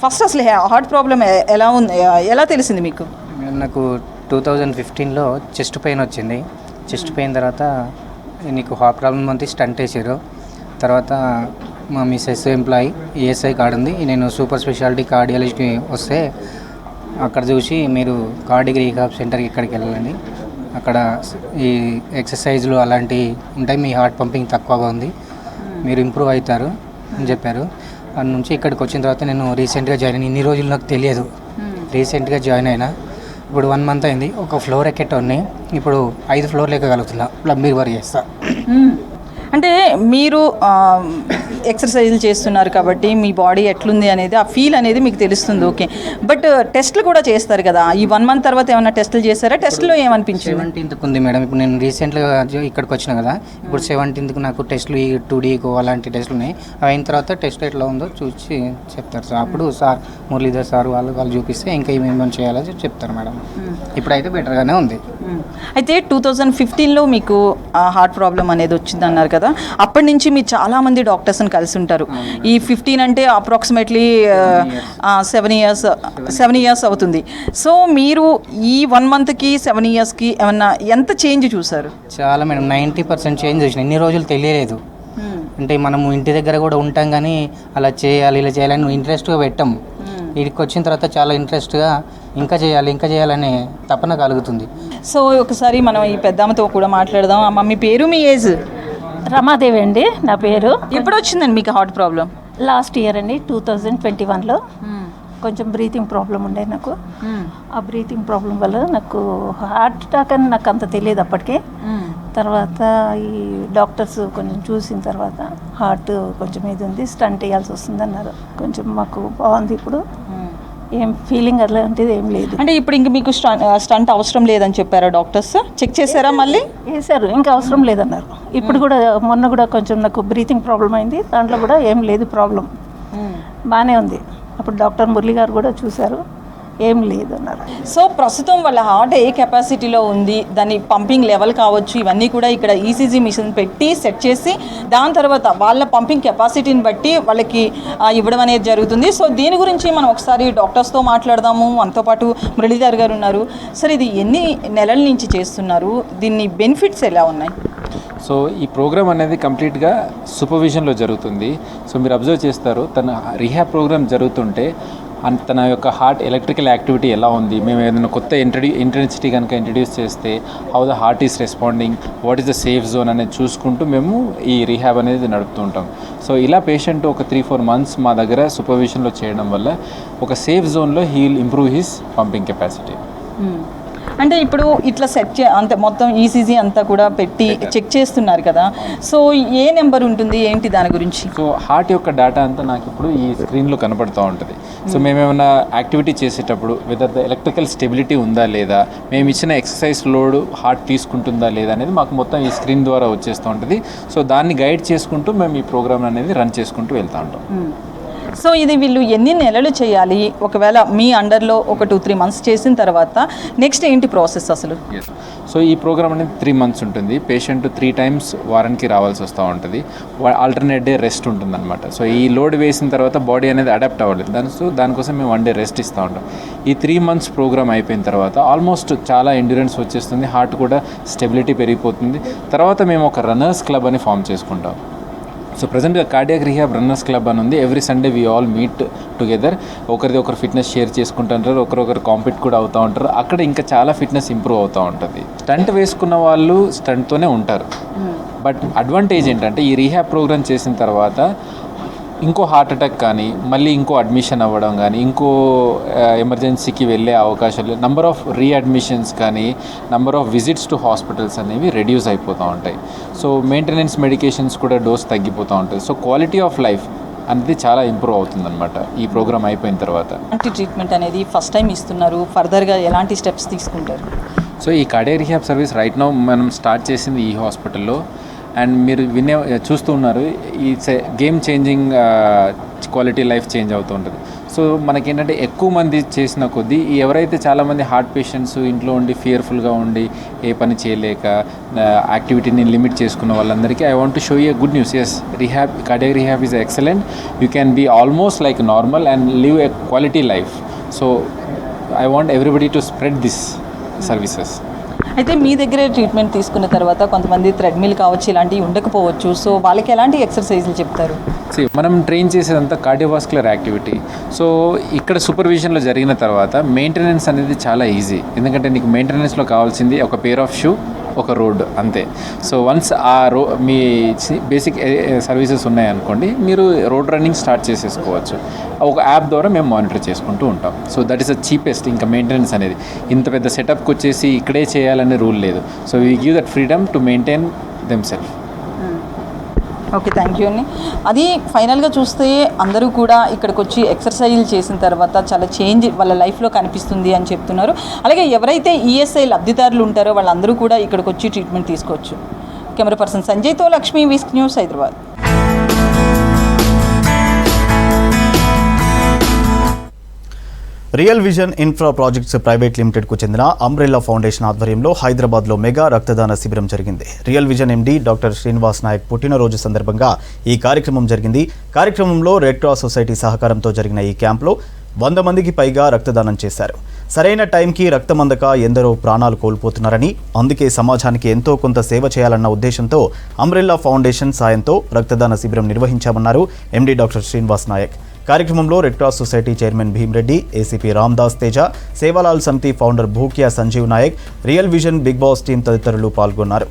ఫస్ట్ అసలు హార్ట్ ప్రాబ్లం ఎలా తెలిసింది మీకు? నాకు 2015లో చెస్ట్ పెయిన్ వచ్చింది. చెస్ట్ పెయిన్ తర్వాత నీకు హార్ట్ ప్రాబ్లం అంతా స్టంట్ వేసారు. తర్వాత మా మిస్సెస్ ఎంప్లాయీ ESI కార్డు ఉంది. నేను సూపర్ స్పెషాలిటీ కార్డియాలజీకి వస్తే అక్కడ చూసి మీరు కార్డియాక్ రీహాబ్ సెంటర్కి ఇక్కడికి వెళ్ళాలండి, అక్కడ ఈ ఎక్సర్సైజ్లు అలాంటివి ఉంటాయి, మీ హార్ట్ పంపింగ్ తక్కువగా ఉంది, మీరు ఇంప్రూవ్ అవుతారు అని చెప్పారు. అక్కడ నుంచి ఇక్కడికి వచ్చిన తర్వాత నేను రీసెంట్గా జాయిన్ అయిన. ఇన్ని రోజులు నాకు తెలియదు. రీసెంట్గా జాయిన్ అయినా. ఇప్పుడు 1 మంత్ అయింది. ఒక ఫ్లోర్ ఎక్కేటోని ఇప్పుడు 5 ఫ్లోర్లు ఎక్కగలుగుతున్నా. ప్లంబింగ్ వర్క్ చేస్తా. అంటే మీరు ఎక్సర్సైజులు చేస్తున్నారు కాబట్టి మీ బాడీ ఎట్లుంది అనేది, ఆ ఫీల్ అనేది మీకు తెలుస్తుంది. ఓకే, బట్ టెస్ట్లు కూడా చేస్తారు కదా. ఈ 1 మంత్ తర్వాత ఏమైనా టెస్టులు చేస్తారా? టెస్ట్లో ఏమనిపించింది? 17th ఉంది మేడం. ఇప్పుడు నేను రీసెంట్గా ఇక్కడికి వచ్చిన కదా, ఇప్పుడు 17th నాకు టెస్టులు 2D అలాంటి టెస్టులు ఉన్నాయి. అయిన తర్వాత టెస్ట్ ఎట్లా ఉందో చూసి చెప్తారు సార్. అప్పుడు సార్ మురళీధర్ సార్ వాళ్ళు చూపిస్తే ఇంకా ఏమేమి చేయాలో చెప్తారు మేడం. ఇప్పుడైతే బెటర్గానే ఉంది. అయితే 2015లో మీకు హార్ట్ ప్రాబ్లం అనేది వచ్చింది అన్నారు కదా, అప్పటి నుంచి మీరు చాలామంది డాక్టర్స్ని కలిసి ఉంటారు. ఈ 15 అంటే అప్రాక్సిమేట్లీ 7 ఇయర్స్ అవుతుంది. సో మీరు ఈ 1 మంత్కి 7 ఇయర్స్కి ఏమన్నా ఎంత చేంజ్ చూసారు? చాలా మేడం, 90% చేంజ్ చూసిన. ఇన్ని రోజులు తెలియలేదు. అంటే మనము ఇంటి దగ్గర కూడా ఉంటాం కానీ అలా చేయాలి ఇలా చేయాలని ఇంట్రెస్ట్గా పెట్టాము. వీడికి వచ్చిన తర్వాత చాలా ఇంట్రెస్ట్గా ఇంకా చేయాలనే తపన కలుగుతుంది. సో ఒకసారి మనం ఈ పెద్దమ్మతో కూడా మాట్లాడదాం. అమ్మ, మీ పేరు, మీ ఏజ్? రమాదేవి అండి నా పేరు. ఎప్పుడు వచ్చిందండి మీకు హార్ట్ ప్రాబ్లం? లాస్ట్ ఇయర్ అండి, 2021లో. కొంచెం బ్రీతింగ్ ప్రాబ్లం ఉండే నాకు. ఆ బ్రీతింగ్ ప్రాబ్లం వల్ల నాకు హార్ట్ అటాక్ అని నాకు అంత తెలియదు అప్పటికే. తర్వాత ఈ డాక్టర్స్ కొంచెం చూసిన తర్వాత హార్ట్ కొంచెం ఇది ఉంది, స్టంట్ వేయాల్సి వస్తుంది అన్నారు. కొంచెం మాకు బాగుంది ఇప్పుడు. ఏం ఫీలింగ్ అలాంటిది ఏం లేదు. అంటే ఇప్పుడు ఇంక మీకు స్టంట్ అవసరం లేదని చెప్పారా డాక్టర్స్? చెక్ చేశారా? మళ్ళీ వేశారు, ఇంకా అవసరం లేదన్నారు. ఇప్పుడు కూడా మొన్న కూడా కొంచెం నాకు బ్రీతింగ్ ప్రాబ్లం అయింది, దాంట్లో కూడా ఏం లేదు ప్రాబ్లం, బాగానే ఉంది. అప్పుడు డాక్టర్ మురళి గారు కూడా చూశారు, ఏం లేదు అన్నారు. సో ప్రస్తుతం వాళ్ళ హార్ట్ ఏ కెపాసిటీలో ఉంది, దాని పంపింగ్ లెవెల్ కావచ్చు, ఇవన్నీ కూడా ఇక్కడ ఈసీజీ మిషన్ పెట్టి సెట్ చేసి దాని తర్వాత వాళ్ళ పంపింగ్ కెపాసిటీని బట్టి వాళ్ళకి ఇవ్వడం అనేది జరుగుతుంది. సో దీని గురించి మనం ఒకసారి డాక్టర్స్తో మాట్లాడదాము. మనతో పాటు మురళీధర్ గారు ఉన్నారు. సార్, ఇది ఎన్ని నెలల నుంచి చేస్తున్నారు? దీన్ని బెనిఫిట్స్ ఎలా ఉన్నాయి? సో ఈ ప్రోగ్రామ్ అనేది కంప్లీట్గా సూపర్విజన్లో జరుగుతుంది. సో మీరు అబ్జర్వ్ చేస్తారు, తన రీహాబ్ ప్రోగ్రామ్ జరుగుతుంటే తన యొక్క హార్ట్ ఎలక్ట్రికల్ యాక్టివిటీ ఎలా ఉంది, మేము ఏదైనా కొత్త ఇంటెన్సిటీ కనుక ఇంట్రడ్యూస్ చేస్తే how the heart is responding, what is the safe zone అనేది చూసుకుంటూ మేము ఈ రీహాబ్ అనేది నడుపుతూ ఉంటాం. సో ఇలా పేషెంట్ ఒక 3-4 months మా దగ్గర సూపర్విజన్లో చేయడం వల్ల ఒక సేఫ్ జోన్లో he will improve his pumping capacity. అంటే ఇప్పుడు ఇట్లా సెట్ అంతే మొత్తం ఈసీజీ అంతా కూడా పెట్టి చెక్ చేస్తున్నారు కదా, సో ఏ నెంబర్ ఉంటుంది ఏంటి దాని గురించి? సో హార్ట్ యొక్క డేటా అంతా నాకు ఇప్పుడు ఈ స్క్రీన్లో కనపడుతూ ఉంటుంది. సో మేమేమైనా యాక్టివిటీ చేసేటప్పుడు వెదర్ ద ఎలక్ట్రికల్ స్టెబిలిటీ ఉందా లేదా, మేము ఇచ్చిన ఎక్సర్సైజ్ లోడ్ హార్ట్ తీసుకుంటుందా లేదా అనేది మాకు మొత్తం ఈ స్క్రీన్ ద్వారా వచ్చేస్తూ ఉంటుంది. సో దాన్ని గైడ్ చేసుకుంటూ మేము ఈ ప్రోగ్రామ్ అనేది రన్ చేసుకుంటూ వెళ్తూ ఉంటాం. సో ఇది వీళ్ళు ఎన్ని నెలలు చేయాలి? ఒకవేళ మీ అండర్లో ఒక 2-3 months చేసిన తర్వాత నెక్స్ట్ ఏంటి ప్రాసెస్ అసలు? సో ఈ ప్రోగ్రామ్ అనేది 3 months ఉంటుంది. పేషెంట్ 3 times వారానికి రావాల్సి వస్తూ ఉంటుంది. ఆల్టర్నేట్ డే రెస్ట్ ఉంటుంది అనమాట. సో ఈ లోడ్ వేసిన తర్వాత బాడీ అనేది అడాప్ట్ అవ్వలేదు, దానికోసం మేము 1 day రెస్ట్ ఇస్తూ ఉంటాం. ఈ 3 months ప్రోగ్రామ్ అయిపోయిన తర్వాత ఆల్మోస్ట్ చాలా ఎండ్యూరెన్స్ వచ్చేస్తుంది, హార్ట్ కూడా స్టెబిలిటీ పెరిగిపోతుంది. తర్వాత మేము ఒక రన్నర్స్ క్లబ్ అని ఫామ్ చేసుకుంటాం. సో ప్రజెంట్గా కార్డియాక్ రీహాబ్ రన్నర్స్ క్లబ్ అని ఉంది. Every Sunday we all meet together. ఒకరిది ఒకరు ఫిట్నెస్ షేర్ చేసుకుంటుంటారు, ఒకరొకరు కాంపిట్ కూడా అవుతూ ఉంటారు. అక్కడ ఇంకా చాలా ఫిట్నెస్ ఇంప్రూవ్ అవుతూ ఉంటుంది. స్టంట్ వేసుకున్న వాళ్ళు స్టంట్తోనే ఉంటారు. బట్ అడ్వాంటేజ్ ఏంటంటే ఈ రీహాబ్ ప్రోగ్రామ్ చేసిన తర్వాత ఇంకో హార్ట్ అటాక్ కానీ మళ్ళీ ఇంకో అడ్మిషన్ అవ్వడం కానీ ఇంకో ఎమర్జెన్సీకి వెళ్ళే అవకాశాలు, నంబర్ ఆఫ్ రీఅడ్మిషన్స్ కానీ number of visits to hospitals అనేవి రెడ్యూస్ అయిపోతూ ఉంటాయి. సో మెయింటెనెన్స్ మెడికేషన్స్ కూడా డోస్ తగ్గిపోతూ ఉంటుంది. సో క్వాలిటీ ఆఫ్ లైఫ్ అనేది చాలా ఇంప్రూవ్ అవుతుందన్నమాట ఈ ప్రోగ్రామ్ అయిపోయిన తర్వాత. ఎలాంటి ట్రీట్మెంట్ అనేది ఫస్ట్ టైం ఇస్తున్నారు, ఫర్దర్గా ఎలాంటి స్టెప్స్ తీసుకుంటారు? సో ఈ cardiac rehab service right now మనం స్టార్ట్ చేసింది ఈ హాస్పిటల్లో. అండ్ మీరు చూస్తూ ఉన్నారు, ఈ game changing quality life change అవుతూ ఉంటుంది. సో మనకేంటంటే ఎక్కువ మంది చేసిన కొద్దీ ఎవరైతే చాలామంది హార్ట్ పేషెంట్స్ ఇంట్లో ఉండి ఫియర్ఫుల్గా ఉండి ఏ పని చేయలేక యాక్టివిటీని లిమిట్ చేసుకున్న వాళ్ళందరికీ I want to show you good news. Yes, rehab, cardiac rehab is excellent. You can be almost like normal and live a quality life. So I want everybody to spread this services. అయితే మీ దగ్గరే treatment తీసుకున్న తర్వాత కొంతమంది treadmill కావచ్చు, ఇలాంటివి ఉండకపోవచ్చు. So వాళ్ళకి ఎలాంటి ఎక్సర్సైజ్లు చెప్తారు? మనం ట్రైన్ చేసేదంతా కార్డియోవాస్కులర్ యాక్టివిటీ. సో ఇక్కడ సూపర్విజన్లో జరిగిన తర్వాత మెయింటెనెన్స్ అనేది చాలా ఈజీ. ఎందుకంటే నీకు మెయింటెనెన్స్లో కావాల్సింది ఒక పేర్ ఆఫ్ షూ, ఒక రోడ్, అంతే. సో వన్స్ ఆ మీ బేసిక్ సర్వీసెస్ ఉన్నాయనుకోండి, మీరు రోడ్ రన్నింగ్ స్టార్ట్ చేసేసుకోవచ్చు. ఒక యాప్ ద్వారా మేము మానిటర్ చేసుకుంటూ ఉంటాం. So that is the cheapest. ఇంకా మెయింటెనెన్స్ అనేది ఇంత పెద్ద సెటప్కి వచ్చేసి ఇక్కడే చేయాలనే రూల్ లేదు. So we give that freedom to maintain themself. Okay, thank you అండి. అది ఫైనల్గా చూస్తే అందరూ కూడా ఇక్కడికి వచ్చి ఎక్సర్సైజ్లు చేసిన తర్వాత చాలా చేంజ్ వాళ్ళ లైఫ్లో కనిపిస్తుంది అని చెప్తున్నారు. అలాగే ఎవరైతే ఈఎస్ఐ లబ్ధిదారులు ఉంటారో వాళ్ళందరూ కూడా ఇక్కడికి వచ్చి ట్రీట్మెంట్ తీసుకోవచ్చు. కెమెరా పర్సన్ సంజయ్తో Lakshmi, V six news, Hyderabad. Real vision infra projects private లిమిటెడ్కు చెందిన అంబ్రెల్లా ఫౌండేషన్ ఆధ్వర్యంలో హైదరాబాద్లో మెగా రక్తదాన శిబిరం జరిగింది. Real Vision MD doctor Srinivas Nayak పుట్టినరోజు సందర్భంగా ఈ కార్యక్రమం జరిగింది. కార్యక్రమంలో రెడ్ క్రాస్ సొసైటీ సహకారంతో జరిగిన ఈ క్యాంప్లో 100 మందికి పైగా రక్తదానం చేశారు. సరైన టైంకి రక్తం అందక ఎందరో ప్రాణాలు కోల్పోతున్నారని, అందుకే సమాజానికి ఎంతో కొంత సేవ చేయాలన్న ఉద్దేశంతో అంబ్రెల్లా ఫౌండేషన్ సాయంతో రక్తదాన శిబిరం నిర్వహించామన్నారు ఎండీ డాక్టర్ శ్రీనివాస్ నాయక్. కార్యక్రమంలో red cross society chairman Bheemreddy, ACP Ramdas Teja, Sevalal Samiti founder Bhukya Sanjeev Nayak, real vision big boss team తదితరులు పాల్గొన్నారు.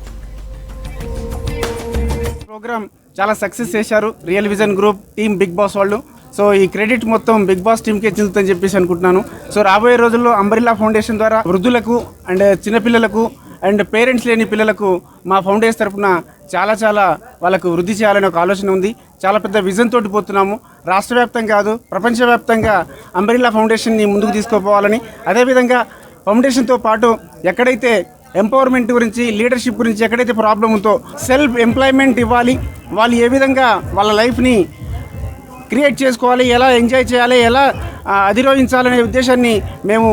ప్రోగ్రామ్ చాలా సక్సెస్ చేశారు real vision group team, big boss వాళ్ళు. సో ఈ క్రెడిట్ మొత్తం బిగ్ బాస్ టీంకే చెందుతుందని చెప్పేసి అనుకుంటున్నాను. సో రాబోయే రోజుల్లో అంబ్రెల్లా ఫౌండేషన్ ద్వారా వృద్ధులకు అండ్ చిన్నపిల్లలకు అండ్ పేరెంట్స్ లేని పిల్లలకు మా ఫౌండేషన్ తరఫున చాలా వాళ్ళకు వృద్ధి చేయాలనే ఒక ఆలోచన ఉంది. చాలా పెద్ద విజన్ తోటి పోతున్నాము. రాష్ట్ర వ్యాప్తంగా కాదు, ప్రపంచవ్యాప్తంగా అంబ్రెల్లా ఫౌండేషన్ని ముందుకు తీసుకుపోవాలని, అదేవిధంగా ఫౌండేషన్తో పాటు ఎక్కడైతే ఎంపవర్మెంట్ గురించి, లీడర్షిప్ గురించి ఎక్కడైతే ప్రాబ్లం ఉందో సెల్ఫ్ ఎంప్లాయ్మెంట్ ఇవ్వాలి, వాళ్ళు ఏ విధంగా వాళ్ళ లైఫ్ని క్రియేట్ చేసుకోవాలి, ఎలా ఎంజాయ్ చేయాలి, ఎలా అధిరోహించాలనే ఉద్దేశాన్ని మేము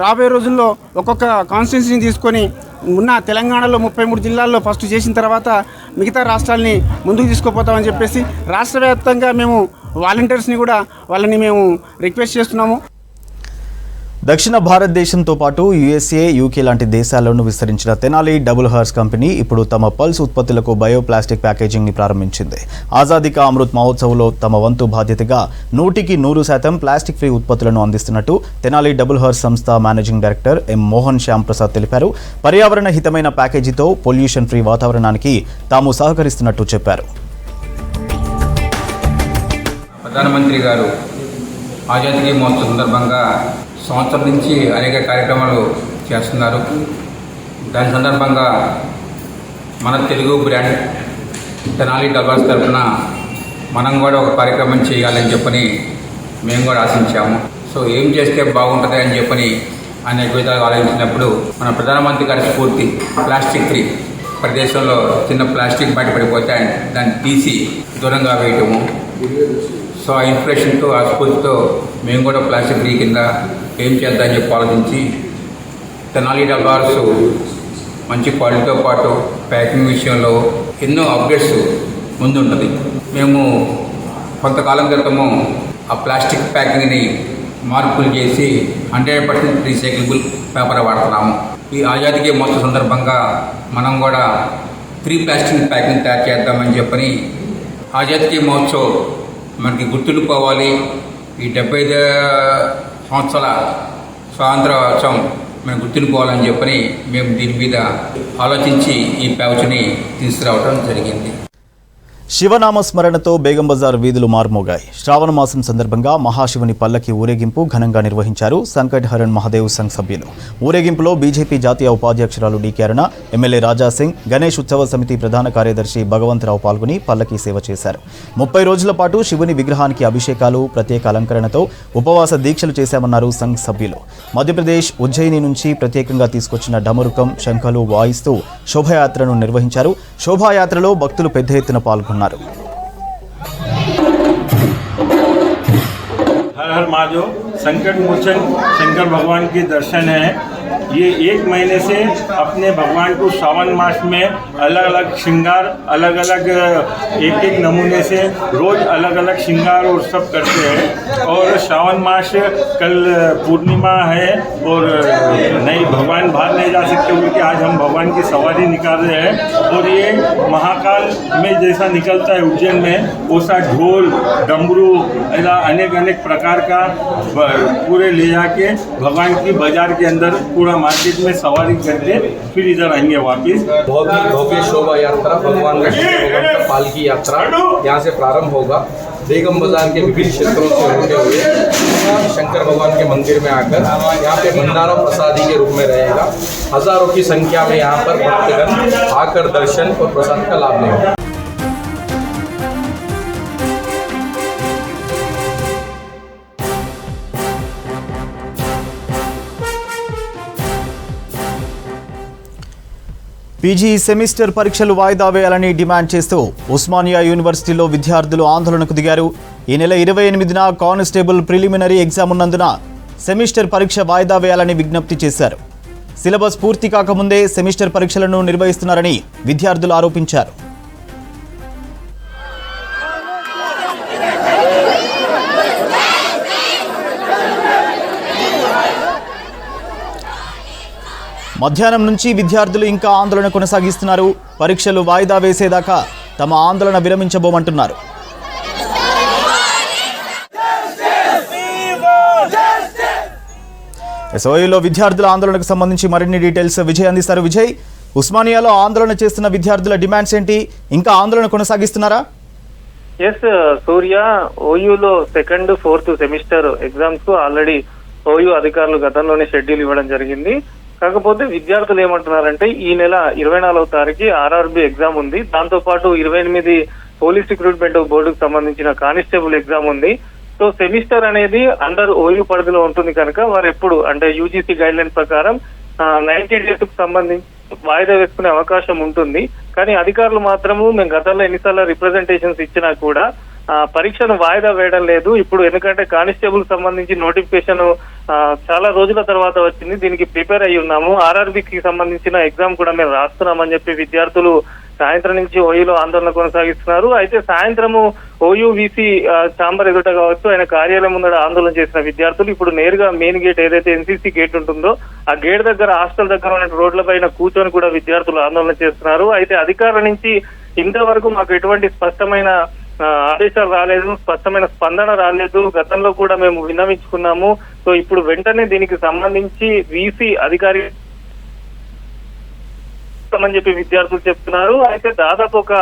రాబోయే రోజుల్లో ఒక్కొక్క కాన్స్టిట్యున్సీని తీసుకొని ఉన్న తెలంగాణలో 33 జిల్లాల్లో ఫస్ట్ చేసిన తర్వాత మిగతా రాష్ట్రాలని ముందుకు తీసుకుపోతామని చెప్పేసి రాష్ట్ర వ్యాప్తంగా మేము వాలంటీర్స్ని కూడా వాళ్ళని మేము రిక్వెస్ట్ చేస్తున్నాము. దక్షిణ భారతదేశంతో పాటు యుఎస్ఏ, యూకే లాంటి దేశాల్లోనూ విస్తరించిన తెనాలి డబుల్ హార్స్ కంపెనీ ఇప్పుడు తమ పల్స్ ఉత్పత్తులకు బయోప్లాస్టిక్ ప్యాకేజింగ్ని ప్రారంభించింది. ఆజాదీ కా అమృత్ మహోత్సవ్లో తమ వంతు బాధ్యతగా 100% ప్లాస్టిక్ ఫ్రీ ఉత్పత్తులను అందిస్తున్నట్టు తెనాలి డబుల్ హార్స్ సంస్థ managing director M Mohan Shyam Prasad తెలిపారు. పర్యావరణ హితమైన ప్యాకేజీతో పొల్యూషన్ ఫ్రీ వాతావరణానికి తాము సహకరిస్తున్నట్టు చెప్పారు. ప్రధానమంత్రి గారు ఆజాదీ కా మహోత్సవ్ సందర్భంగా సంవత్సరం నుంచి అనేక కార్యక్రమాలు చేస్తున్నారు. దాని సందర్భంగా మన Telugu brand Tenali double horse తరఫున మనం కూడా ఒక కార్యక్రమం చేయాలని చెప్పని మేము కూడా ఆశించాము. సో ఏం చేస్తే బాగుంటుంది అని చెప్పని అనేక విధాలుగా ఆలోచించినప్పుడు మన ప్రధానమంత్రి గారి స్ఫూర్తి ప్లాస్టిక్ ఫ్రీ, ప్రదేశంలో చిన్న ప్లాస్టిక్ బయట పడిపోతే దాన్ని తీసి దూరంగా వేయటము. సో ఆ ఇన్స్పిరేషన్తో, ఆ స్ఫూర్తితో మేము కూడా ప్లాస్టిక్ ఫ్రీ కింద ఏం చేద్దామని చెప్పి ఆలోచించి తెనాలి డబుల్ హార్స్ మంచి క్వాలిటీతో పాటు ప్యాకింగ్ విషయంలో ఎన్నో అప్డేట్స్ ముందుంటుంది. మేము కొంతకాలం క్రితము ఆ ప్లాస్టిక్ ప్యాకింగ్ని మార్పులు చేసి 100% రీసైక్లబుల్ పేపర్ వాడుతున్నాము. ఈ ఆజాదీ కా మహోత్సవ్ సందర్భంగా మనం కూడా 3 ప్లాస్టిక్ ప్యాకింగ్ తయారు చేద్దామని చెప్పని ఆజాదీ కా మహోత్సవ్ మనకి గుర్తుండిపోవాలి. ఈ 75 సంవత్సరాల స్వాతంత్రోత్సవం మనం గుర్తుండిపోవాలని చెప్పని మేము దీని మీద ఆలోచించి ఈ పౌచ్ని తీసుకురావడం జరిగింది. శివనామ స్మరణతో బేగం బజార్ వీధులు మార్మోగాయి. శ్రావణ మాసం సందర్భంగా మహాశివుని పల్లకి ఊరేగింపు ఘనంగా నిర్వహించారు సంకట్ హరణ్ మహాదేవ్ సంఘ్ సభ్యులు. ఊరేగింపులో బీజేపీ జాతీయ ఉపాధ్యక్షురాలు డి అరుణ, ఎమ్మెల్యే రాజాసింగ్, గణేష్ ఉత్సవ సమితి ప్రధాన కార్యదర్శి భగవంతరావు పాల్గొని పల్లకి సేవ చేశారు. 30 రోజుల పాటు శివుని విగ్రహానికి అభిషేకాలు, ప్రత్యేక అలంకరణతో ఉపవాస దీక్షలు చేశామన్నారు సంఘ్ సభ్యులు. మధ్యప్రదేశ్ ఉజ్జయిని నుంచి ప్రత్యేకంగా తీసుకొచ్చిన డమరుకం, శంఖలు వాయిస్తూ శోభాయాత్రను నిర్వహించారు. శోభాయాత్రలో భక్తులు పెద్ద ఎత్తున పాల్గొన్నారు. हर हर महादेव संकट मोचन शंकर भगवान के दर्शन है। ये 1 महीने से अपने भगवान को श्रावण मास में अलग अलग श्रृंगार, अलग अलग एक नमूने से रोज अलग अलग श्रृंगार और सब करते हैं। और श्रावण मास कल पूर्णिमा है और नहीं भगवान बाहर नहीं जा सकते क्योंकि आज हम भगवान की सवारी निकाल रहे हैं। और ये महाकाल में जैसा निकलता है उज्जैन में, वैसा ढोल, डमरू, ऐसा अनेक अनेक प्रकार का पूरे ले जाके भगवान की बाजार के अंदर पूरा मार्केट में सवारी करके फिर इधर आएंगे वापिस। बहुत ही भव्य शोभा यात्रा भगवान का पालकी यात्रा यहाँ से प्रारंभ होगा। बेगम बाजार के विभिन्न क्षेत्रों से होते हुए शंकर भगवान के मंदिर में आकर यहाँ पे भंडारा प्रसादी के रूप में रहेगा। हजारों की संख्या में यहाँ पर भक्तगण आकर दर्शन और प्रसाद का लाभ लेंगे। పీజీ సెమిస్టర్ పరీక్షలు వాయిదా వేయాలని డిమాండ్ చేస్తూ ఉస్మానియా యూనివర్సిటీలో విద్యార్థులు ఆందోళనకు దిగారు. ఈ నెల 28న కానిస్టేబుల్ ప్రిలిమినరీ ఎగ్జామ్ ఉన్నందున సెమిస్టర్ పరీక్ష వాయిదా వేయాలని విజ్ఞప్తి చేశారు. సిలబస్ పూర్తి కాకముందే సెమిస్టర్ పరీక్షలను నిర్వహిస్తున్నారని విద్యార్థులు ఆరోపించారు. మధ్యాహ్నం నుంచి విద్యార్థులు ఇంకా ఆందోళన కొనసాగిస్తున్నారు. పరీక్షలు వాయిదా వేసేదాకా తమ ఆందోళన విరమించబోమంటున్నారు. ఎస్ఓయూలో విద్యార్థుల ఆందోళనకు సంబంధించి మరిన్ని డీటెయిల్స్ విజయ్ అందిస్తారు. విజయ్, ఉస్మానియాలో ఆందోళన చేస్తున్న విద్యార్థుల డిమాండ్స్ ఏంటి? ఇంకా ఆందోళన కొనసాగిస్తున్నారా? ఎస్ సూర్య, ఓయూలో 2nd, 4th సెమిస్టర్ ఎగ్జామ్స్ కు ఆల్రెడీ ఓయూ అధికారులు గతంలోనే షెడ్యూల్ ఇవ్వడం జరిగింది. కాకపోతే విద్యార్థులు ఏమంటున్నారంటే ఈ నెల 24వ తారీఖు ఆర్ఆర్బి ఎగ్జామ్ ఉంది. దాంతో పాటు 28 పోలీస్ రిక్రూట్మెంట్ బోర్డుకు సంబంధించిన కానిస్టేబుల్ ఎగ్జామ్ ఉంది. సో సెమిస్టర్ అనేది అండర్ ఓయూ పరిధిలో ఉంటుంది కనుక వారు ఎప్పుడు అంటే యూజీసీ గైడ్ లైన్ ప్రకారం 90 days కు సంబంధించి వాయిదా వేసుకునే అవకాశం ఉంటుంది. కానీ అధికారులు మాత్రము మేము గతంలో ఎన్నిసార్లు రిప్రజెంటేషన్స్ ఇచ్చినా కూడా పరీక్షను వాయిదా వేయడం లేదు ఇప్పుడు, ఎందుకంటే కానిస్టేబుల్ సంబంధించి నోటిఫికేషన్ చాలా రోజుల తర్వాత వచ్చింది, దీనికి ప్రిపేర్ అయ్యి ఉన్నాము, ఆర్ఆర్బికి సంబంధించిన ఎగ్జామ్ కూడా మేము రాస్తున్నామని చెప్పి విద్యార్థులు సాయంత్రం నుంచి ఓయూలో ఆందోళన కొనసాగిస్తున్నారు. అయితే సాయంత్రము ఓయూ వీసీ ఛాంబర్ ఎదుట కావచ్చు, ఆయన కార్యాలయం ముందర ఆందోళన చేసిన విద్యార్థులు ఇప్పుడు నేరుగా మెయిన్ గేట్ ఏదైతే ఎన్సీసీ గేట్ ఉంటుందో ఆ గేట్ దగ్గర హాస్టల్ దగ్గర ఉన్న రోడ్ల పైన కూర్చొని కూడా విద్యార్థులు ఆందోళన చేస్తున్నారు. అయితే అధికారుల నుంచి ఇంతవరకు మాకు ఎటువంటి స్పష్టమైన ఆదేశాలు రాలేదు, స్పష్టమైన స్పందన రాలేదు. గతంలో కూడా మేము విన్నవించుకున్నాము. సో ఇప్పుడు వెంటనే దీనికి సంబంధించి వీసీ అధికారి అని చెప్పి విద్యార్థులు చెప్తున్నారు. అయితే దాదాపు ఒక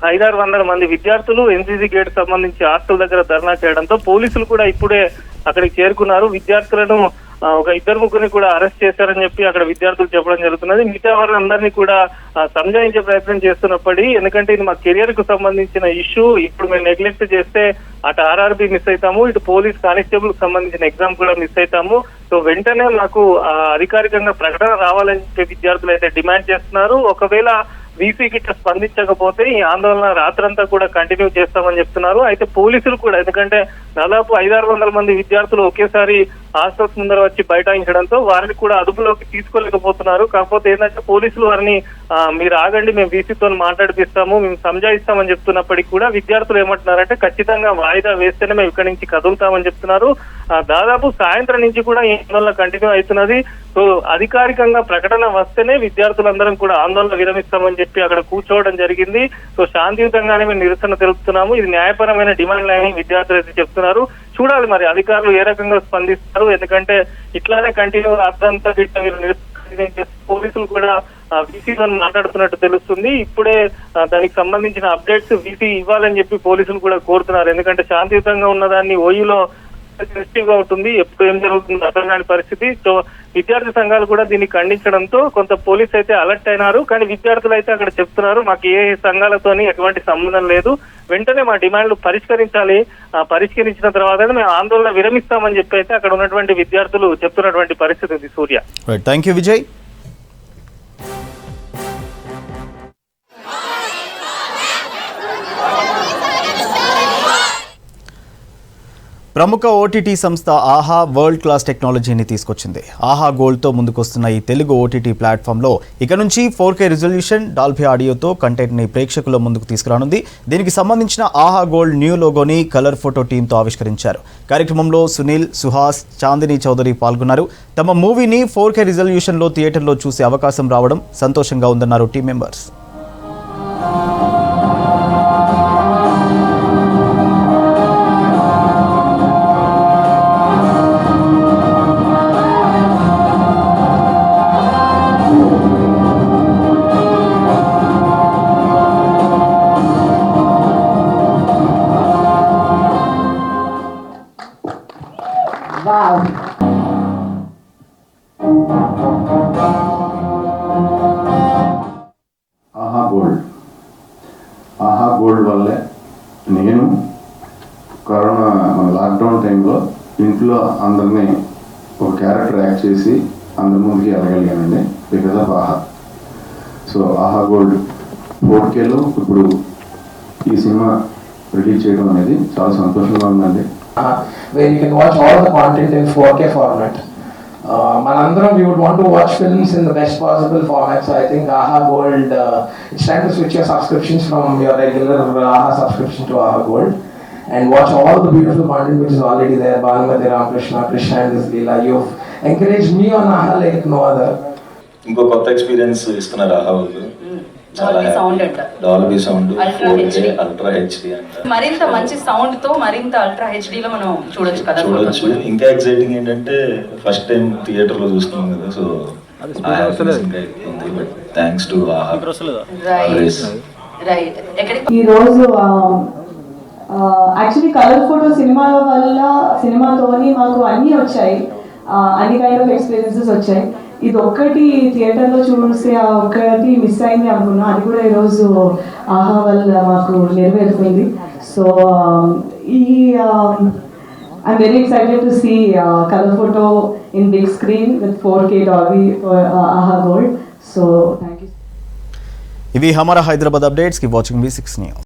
500-600 మంది విద్యార్థులు ఎన్సీసీ గేట్ సంబంధించి హాస్టల్ దగ్గర ధర్నా చేయడంతో పోలీసులు కూడా ఇప్పుడే అక్కడికి చేరుకున్నారు. విద్యార్థులను ఒక 2-3 కూడా అరెస్ట్ చేశారని చెప్పి అక్కడ విద్యార్థులు చెప్పడం జరుగుతున్నది. మిగతా వారందరినీ కూడా సంజాయించే ప్రయత్నం చేస్తున్నప్పటికీ, ఎందుకంటే ఇది మా కెరియర్ కు సంబంధించిన ఇష్యూ, ఇప్పుడు మేము నెగ్లెక్ట్ చేస్తే అటు ఆర్ఆర్బి మిస్ అవుతాము, ఇటు పోలీస్ కానిస్టేబుల్ కు సంబంధించిన ఎగ్జామ్ కూడా మిస్ అవుతాము. సో వెంటనే మాకు అధికారికంగా ప్రకటన రావాలని చెప్పి విద్యార్థులు అయితే డిమాండ్ చేస్తున్నారు. ఒకవేళ వీసీ గిట్ట స్పందించకపోతే ఈ ఆందోళన రాత్రంతా కూడా కంటిన్యూ చేస్తామని చెప్తున్నారు. అయితే పోలీసులు కూడా, ఎందుకంటే దాదాపు 500-600 మంది విద్యార్థులు ఒకేసారి హాస్టల్స్ ముందర వచ్చి బైఠాయించడంతో వారిని కూడా అదుపులోకి తీసుకోలేకపోతున్నారు. కాకపోతే ఏంటంటే పోలీసులు వారిని మీరు ఆగండి, మేము వీసీతో మాట్లాడిపిస్తాము, మేము సంజాయిస్తామని చెప్తున్నప్పటికీ కూడా విద్యార్థులు ఏమంటున్నారంటే ఖచ్చితంగా వాయిదా వేస్తేనే మేము ఇక్కడి నుంచి కదులుతామని చెప్తున్నారు. దాదాపు సాయంత్రం నుంచి కూడా ఈ ఆందోళన కంటిన్యూ అవుతున్నది. సో అధికారికంగా ప్రకటన వస్తేనే విద్యార్థులందరం కూడా ఆందోళన విరమిస్తామని చెప్పి అక్కడ కూర్చోవడం జరిగింది. సో శాంతియుతంగానే మేము నిరసన తెలుపుతున్నాము, ఇది న్యాయపరమైన డిమాండ్ అని విద్యార్థులు అయితే చెప్తున్నారు. చూడాలి మరి అధికారులు ఏ రకంగా స్పందిస్తారు, ఎందుకంటే ఇట్లానే కంటిన్యూ అర్థంతా గిట్ట మీరు నిరసన పోలీసులు కూడా వీసీతో మాట్లాడుతున్నట్టు తెలుస్తుంది. ఇప్పుడే దానికి సంబంధించిన అప్డేట్స్ వీసీ ఇవ్వాలని చెప్పి పోలీసులు కూడా కోరుతున్నారు. ఎందుకంటే శాంతియుతంగా ఉన్నదాన్ని ఓయూలో సెన్సిటివ్ గా ఉంటుంది, ఎప్పుడు ఏం జరుగుతుంది అర్థం కాని పరిస్థితి. సో విద్యార్థి సంఘాలు కూడా దీన్ని ఖండించడంతో కొంత పోలీస్ అయితే అలర్ట్ అయినారు. కానీ విద్యార్థులు అయితే అక్కడ చెప్తున్నారు మాకు ఏ సంఘాలతోని ఎటువంటి సంబంధం లేదు, వెంటనే మా డిమాండ్లు పరిష్కరించాలి, పరిష్కరించిన తర్వాత మేము ఆందోళన విరమిస్తామని చెప్పి అయితే అక్కడ ఉన్నటువంటి విద్యార్థులు చెప్తున్నటువంటి పరిస్థితి ఉంది. సూర్య, థ్యాంక్ యూ విజయ్. ప్రముఖ ఓటీటీ సంస్థ ఆహా వరల్డ్ క్లాస్ టెక్నాలజీని తీసుకొచ్చింది. ఆహా గోల్డ్తో ముందుకొస్తున్న ఈ తెలుగు ఓటీటీ ప్లాట్ఫామ్లో ఇక నుంచి 4K రిజల్యూషన్, డాల్బీ ఆడియోతో కంటెంట్ని ప్రేక్షకుల ముందుకు తీసుకురానుంది. దీనికి సంబంధించిన ఆహా గోల్డ్ న్యూ లోగోని కలర్ ఫోటో టీంతో ఆవిష్కరించారు. కార్యక్రమంలో సునీల్, సుహాస్, చాందిని చౌదరి పాల్గొన్నారు. తమ మూవీని 4K రిజల్యూషన్లో థియేటర్లో చూసే అవకాశం రావడం సంతోషంగా ఉందన్నారు టీం మెంబర్స్. ఆహా గోల్డ్ వల్లే నేను కరోనా మన లాక్డౌన్ టైంలో ఇంట్లో అందరినీ ఒక క్యారెక్టర్ యాక్ట్ చేసి అందరి ముందుకి వెళ్ళగలిగానండి బికాజ్ ఆఫ్ ఆహా. సో ఆహా గోల్డ్ 4Kలో ఇప్పుడు ఈ సినిమా రిలీజ్ చేయడం అనేది చాలా సంతోషంగా ఉందండి. Where you can watch all the content in 4K format. Manandram, we would want to watch films in the best possible format. So I think Aha Gold, it's time to switch your subscriptions from your regular Aha subscription to Aha Gold and watch all the beautiful content which is already there. Bhanumati Ramakrishna, Krishna and this Leela. You've encouraged me on Aha like no other. ఇంకో కొత్త experience ఇస్తున్నారు ఆహా వాళ్ళు. Dolby sound, 4K ultra HD అంట. మరింత మంచి sound తో మరింత అల్ట్రా హెచ్డి లో మనం చూడొచ్చు కదా. ఇంకా ఎక్సైటింగ్ ఏంటంటే ఫస్ట్ టైం థియేటర్ లో చూస్తున్నాం కదా. సో థ్యాంక్స్ టు ఆహా. ఈ రోజు యాక్చువల్లీ కలర్ ఫోటో సినిమా వల్ల సినిమాతోని మాకు అన్నీ వచ్చాయి, అన్ని కైండ్ ఆఫ్ ఎక్స్పీరియన్సెస్ వచ్చాయి. ఇది ఒక్కటి థియేటర్లో చూసి ఒక్కటి మిస్ అయింది అనుకున్నా, అది కూడా ఈరోజు ఆహా వల్ల మాకు నెరవేరుతుంది. So I'm very excited to see color photo in big screen with 4K Dolby for Aha Gold. So thank you. ఇవి హమారా Hyderabad updates. Keep watching V6 News.